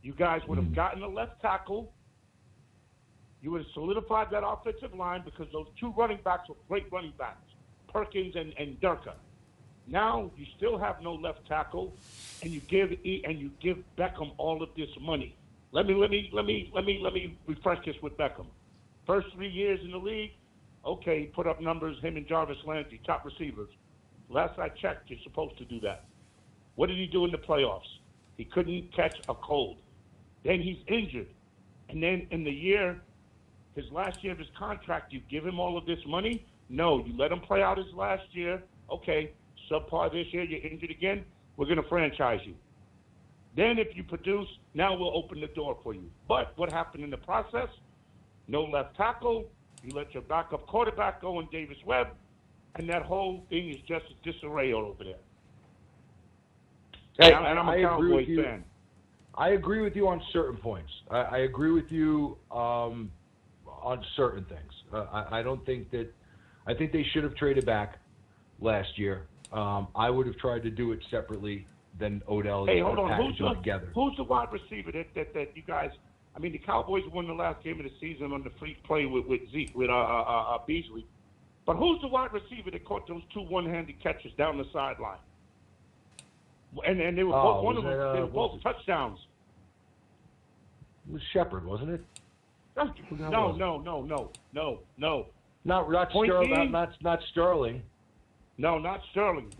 You guys would have gotten a left tackle. You would have solidified that offensive line because those 2 running backs were great running backs, Perkins and Durka. Now you still have no left tackle, and you give Beckham all of this money. Let me refresh this with Beckham. First 3 years in the league, okay, he put up numbers. Him and Jarvis Landry, top receivers. Last I checked, you're supposed to do that. What did he do in the playoffs? He couldn't catch a cold. Then he's injured. And then in the year, his last year of his contract, you give him all of this money? No, you let him play out his last year. Okay, subpar this year, you're injured again, we're going to franchise you. Then if you produce, now we'll open the door for you. But what happened in the process? No left tackle. You let your backup quarterback go in Davis Webb, and that whole thing is just a disarray all over there. Hey, and I'm a Cowboys fan. I agree with you on certain points. I agree with you on certain things. I don't think that. I think they should have traded back last year. I would have tried to do it separately than Odell. Hey, hold on. Together. Who's the wide receiver that you guys? I mean, the Cowboys won the last game of the season on the freak play with Beasley. But who's the wide receiver that caught those 2 one-handed catches down the sideline? And they were both they were both touchdowns. It was Shepard, wasn't it? No. Not Sterling. No, not Sterling.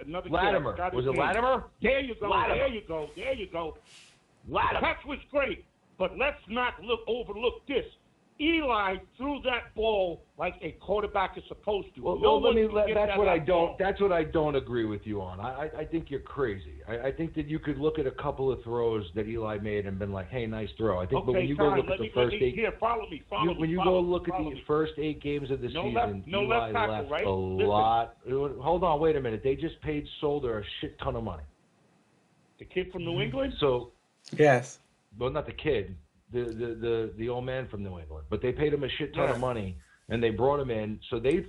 Another Latimer. Was it Latimer? There you go. Latimer. There you go. Latimer. The catch was great, but let's not overlook this. Eli threw that ball like a quarterback is supposed to. That's what I don't agree with you on. I think you're crazy. I think that you could look at a couple of throws that Eli made and been like, "Hey, nice throw." I think, but when you go look at the first 8, when you go look at the first 8 games of the season, Eli left a lot. Hold on, wait a minute. They just paid Solder a shit ton of money. The kid from New England. So, yes. Well, not the kid. The old man from New England, but they paid him a shit ton of money, and they brought him in. So they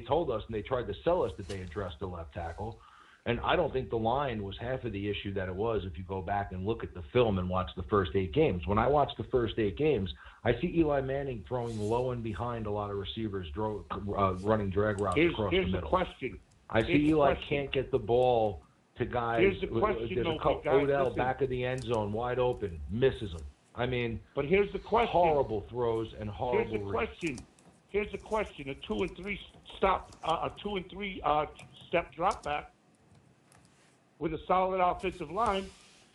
told us, and they tried to sell us that they addressed the left tackle, and I don't think the line was half of the issue that it was if you go back and look at the film and watch the first 8 games. When I watch the first 8 games, I see Eli Manning throwing low and behind a lot of receivers, running drag routes across the middle. I see Eli can't get the ball to guys. Here's the question, there's a couple, Odell back of the end zone, wide open, misses him. I mean, but here's the question: horrible throws and horrible. Here's the question: a 2 and 3 step drop back with a solid offensive line.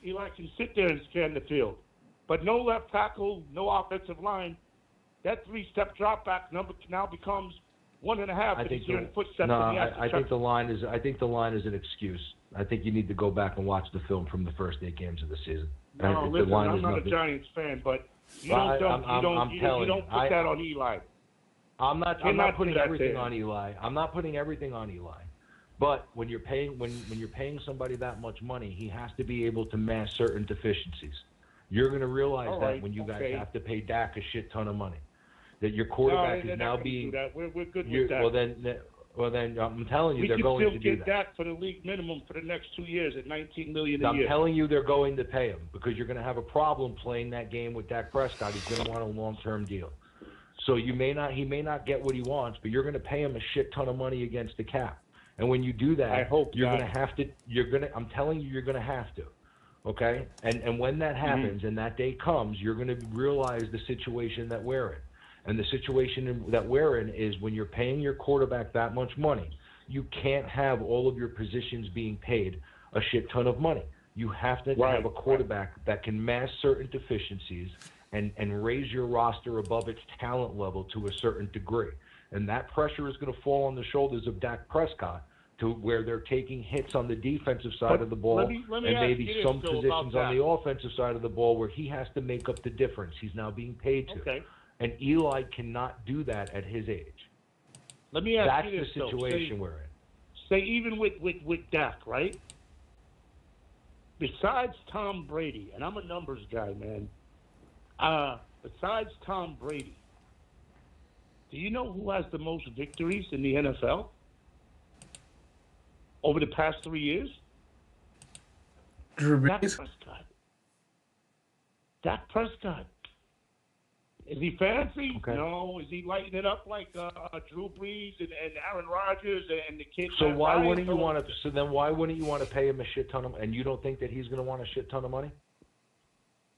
Eli can sit there and scan the field, but no left tackle, no offensive line. That 3-step drop back number now becomes 1.5. I think I think the line is. I think the line is an excuse. I think you need to go back and watch the film from the first 8 games of the season. No, listen, I'm not a Giants fan, but you don't put that on Eli. I'm not putting everything on Eli. I'm not putting everything on Eli. But when you're paying somebody that much money, he has to be able to mask certain deficiencies. You're going to realize that when you guys have to pay Dak a shit ton of money. that your quarterback is now being. Do that. We're good with that. Well then, I'm telling you, we they're going to do that. We can still get Dak for the league minimum for the next 2 years at $19 million a year. I'm telling you, they're going to pay him because you're going to have a problem playing that game with Dak Prescott. He's going to want a long-term deal. So he may not get what he wants, but you're going to pay him a shit ton of money against the cap. And when you do that, you're going to have to. I'm telling you, you're going to have to. Okay. And when that happens and that day comes, you're going to realize the situation that we're in. And the situation that we're in is when you're paying your quarterback that much money, you can't have all of your positions being paid a shit ton of money. You have to have a quarterback that can mask certain deficiencies and raise your roster above its talent level to a certain degree. And that pressure is going to fall on the shoulders of Dak Prescott to where they're taking hits on the defensive side of the ball let me and maybe some positions on the offensive side of the ball where he has to make up the difference. He's now being paid to. Okay. And Eli cannot do that at his age. Let me ask you this, That's the situation we're in. Say even with Dak, right? Besides Tom Brady, and I'm a numbers guy, man. Besides Tom Brady, do you know who has the most victories in the NFL over the past 3 years? Drew Dak Brees. Prescott. Dak Prescott. Is he fancy? Okay. No. Is he lighting it up like Drew Brees and Aaron Rodgers and the kids? So why wouldn't you want to? So then why wouldn't you want to pay him a shit ton of? And you don't think that he's going to want a shit ton of money?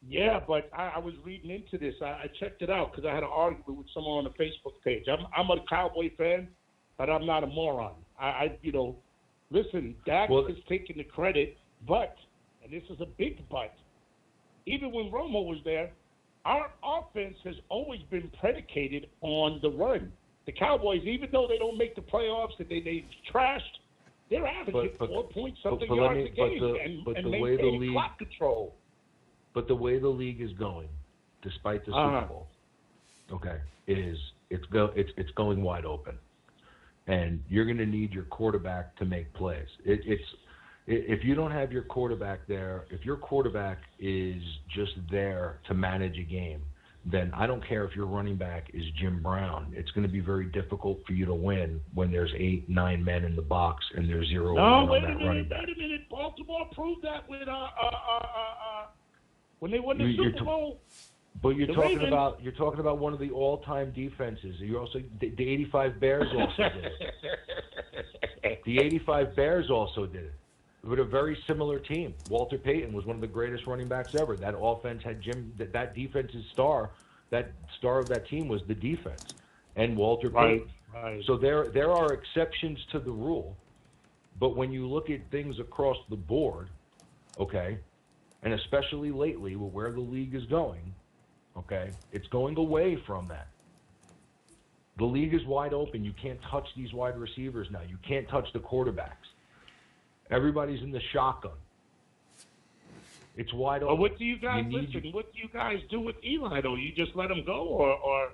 Yeah, but I was reading into this. I checked it out because I had an argument with someone on the Facebook page. I'm a Cowboy fan, but I'm not a moron. Listen, Dak is taking the credit, but, and this is a big but, even when Romo was there, our offense has always been predicated on the run. The Cowboys, even though they don't make the playoffs and they trashed, they're averaging 4-point-something yards a game and maintaining clock control. But the way the league is going, despite the Super Bowl, it's going wide open, and you're going to need your quarterback to make plays. If you don't have your quarterback there, if your quarterback is just there to manage a game, then I don't care if your running back is Jim Brown. It's going to be very difficult for you to win when there's 8, 9 men in the box and there's 0 on that running back. Wait a minute. Baltimore proved that with when they won the Super Bowl. But you're talking about one of the all-time defenses. You also the 85 Bears also did it. The 85 Bears also did it. With a very similar team. Walter Payton was one of the greatest running backs ever. That offense had that defense's star. That star of that team was the defense, and Walter Payton. Right. So there are exceptions to the rule, but when you look at things across the board, okay, and especially lately with where the league is going, okay, it's going away from that. The league is wide open. You can't touch these wide receivers now. You can't touch the quarterbacks. Everybody's in the shotgun. It's wide open. But what do you guys What do you guys do with Eli though? You just let him go, or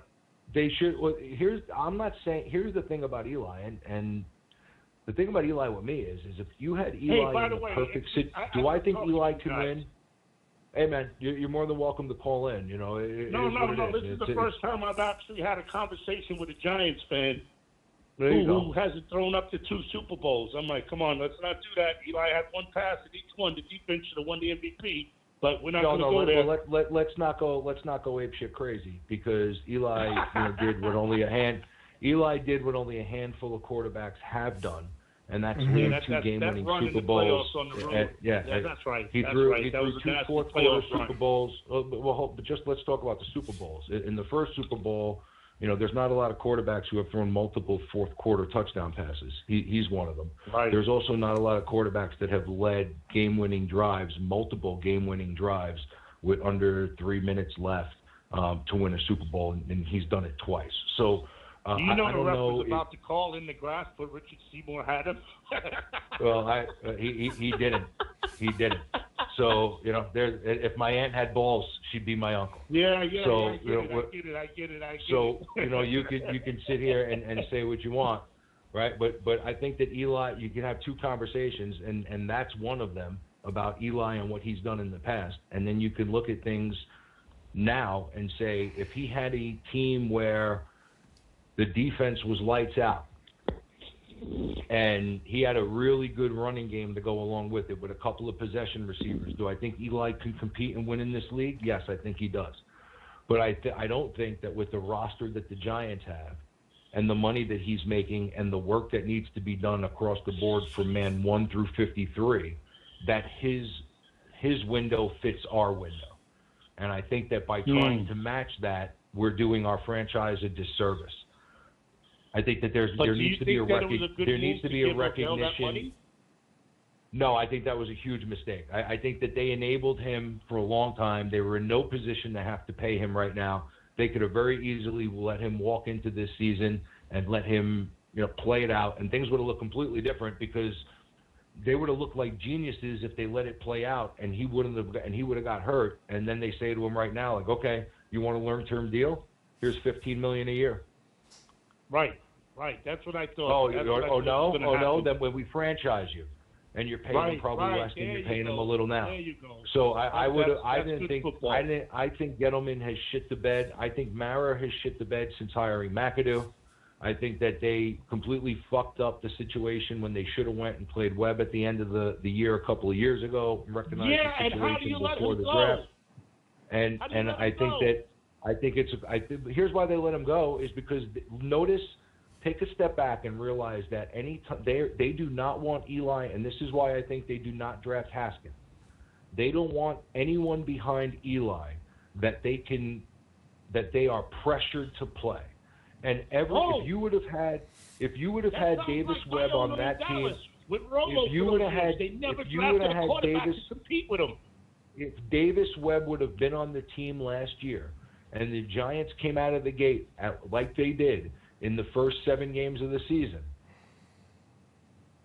they should. Well, here's the thing about Eli, and the thing about Eli with me is if you had Eli in the perfect situation, do I think Eli can win? Hey man, you're more than welcome to call in. You know. No. This is the first time I've actually had a conversation with a Giants fan. Who hasn't thrown up to 2 Super Bowls? I'm like, come on, let's not do that. Eli had 1 pass in each one. The defense should have won the MVP, but we're not going to go there. Let's not go apeshit crazy because Eli did what only a handful of quarterbacks have done, and that's win 2 game-winning Super Bowls. That's right. He threw 2 fourth-quarter Super Bowls. But just let's talk about the Super Bowls. In the first Super Bowl. There's not a lot of quarterbacks who have thrown multiple fourth-quarter touchdown passes. He's one of them. Right. There's also not a lot of quarterbacks that have led game-winning drives, multiple game-winning drives, with under 3 minutes left to win a Super Bowl, and he's done it twice. So do you know the ref was about to call in the grass, but Richard Seymour had him? Well, he didn't. He didn't. So if my aunt had balls, she'd be my uncle. Yeah. So I get it. So you can sit here and say what you want, right? But I think that Eli, you can have 2 conversations, and that's one of them about Eli and what he's done in the past, and then you can look at things now and say if he had a team where the defense was lights out and he had a really good running game to go along with it with a couple of possession receivers, do I think Eli can compete and win in this league? Yes, I think he does. But I don't think that with the roster that the Giants have and the money that he's making and the work that needs to be done across the board from man 1 through 53, that his window fits our window. And I think that by trying to match that, we're doing our franchise a disservice. I think that there needs to be a recognition. No, I think that was a huge mistake. I think that they enabled him for a long time. They were in no position to have to pay him right now. They could have very easily let him walk into this season and let him, play it out, and things would have looked completely different because they would have looked like geniuses if they let it play out, and he would have got hurt. And then they say to him right now, like, okay, you want a long-term deal? Here's $15 million a year. Right. That's what I thought. No. Then when we franchise you, and you're paying him probably less than you're paying him a little now. There you go. So I think Gettleman has shit the bed. I think Mara has shit the bed since hiring McAdoo. I think that they completely fucked up the situation when they should have went and played Webb at the end of the year a couple of years ago and recognized the situation before the draft. And here's why they let him go is because take a step back and realize that they do not want Eli, and this is why I think they do not draft Haskins. They don't want anyone behind Eli that they are pressured to play. And if you would have had Davis Webb on that team, if you would have had Davis compete with him. If Davis Webb would have been on the team last year, and the Giants came out of the gate like they did in the first 7 games of the season,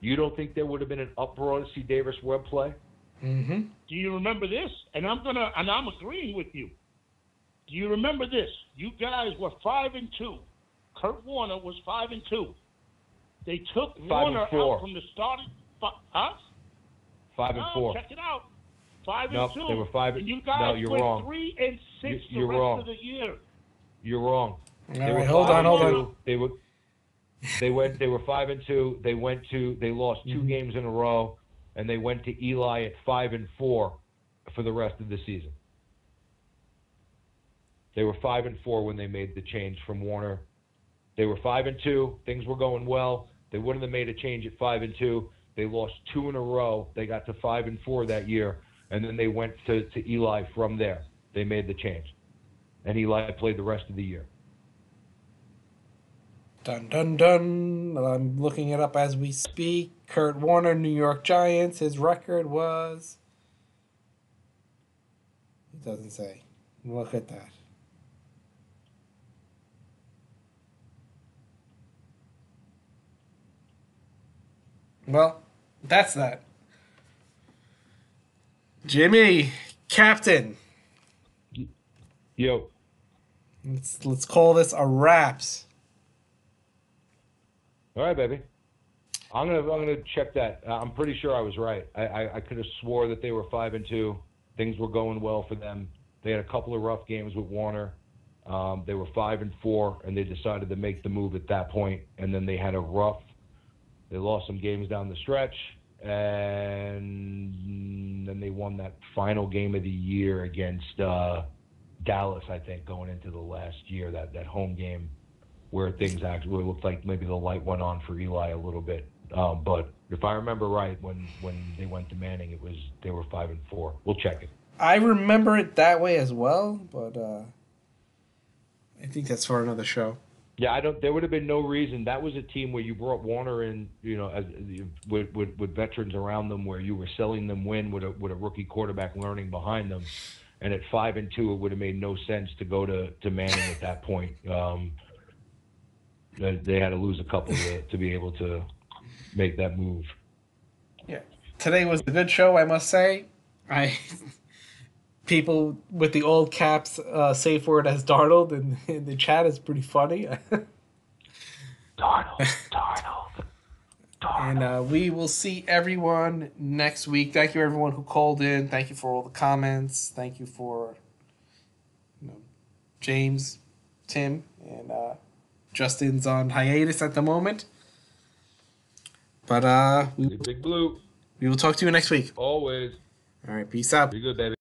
you don't think there would have been an uproar to see Davis Webb play? Mm-hmm. Do you remember this? And I'm agreeing with you. Do you remember this? You guys were 5-2. Kurt Warner was 5-2. They took Warner out from the starting. 5-4. Check it out. 5-2. No, they were 5. And you guys you're went wrong. 3-6 You're the rest wrong. of the year. You're wrong. All right, hold on. They were 5-2. They lost 2 games in a row, and they went to Eli at 5-4 for the rest of the season. They were 5-4 when they made the change from Warner. They were 5-2. Things were going well. They wouldn't have made a change at 5-2. They lost 2 in a row. They got to 5-4 that year, and then they went to Eli from there. They made the change, and Eli played the rest of the year. Dun, dun, dun. I'm looking it up as we speak. Kurt Warner, New York Giants. His record was... It doesn't say. Look at that. Well, that's that. Jimmy, Captain. Yo. Let's call this a wraps. All right, baby. I'm gonna check that. I'm pretty sure I was right. I could have swore that they were 5-2. Things were going well for them. They had a couple of rough games with Warner. They were 5-4, and they decided to make the move at that point. And then they had a rough. They lost some games down the stretch, and then they won that final game of the year against Dallas, I think, going into the last year, that home game where things actually looked like maybe the light went on for Eli a little bit. But if I remember right, when they went to Manning, they were 5-4. We'll check it. I remember it that way as well, but I think that's for another show. Yeah, there would have been no reason. That was a team where you brought Warner in, with veterans around them, where you were selling them win with a rookie quarterback learning behind them. And at 5-2, it would have made no sense to go to Manning at that point. They had to lose a couple to be able to make that move. Yeah, today was a good show, I must say. People with the old caps safe word as Darnold in the chat is pretty funny. Darnold. And we will see everyone next week. Thank you, everyone who called in. Thank you for all the comments. Thank you for James, Tim, and Justin's on hiatus at the moment. But Big Blue. we will talk to you next week. Always. All right, peace out. Be good, baby.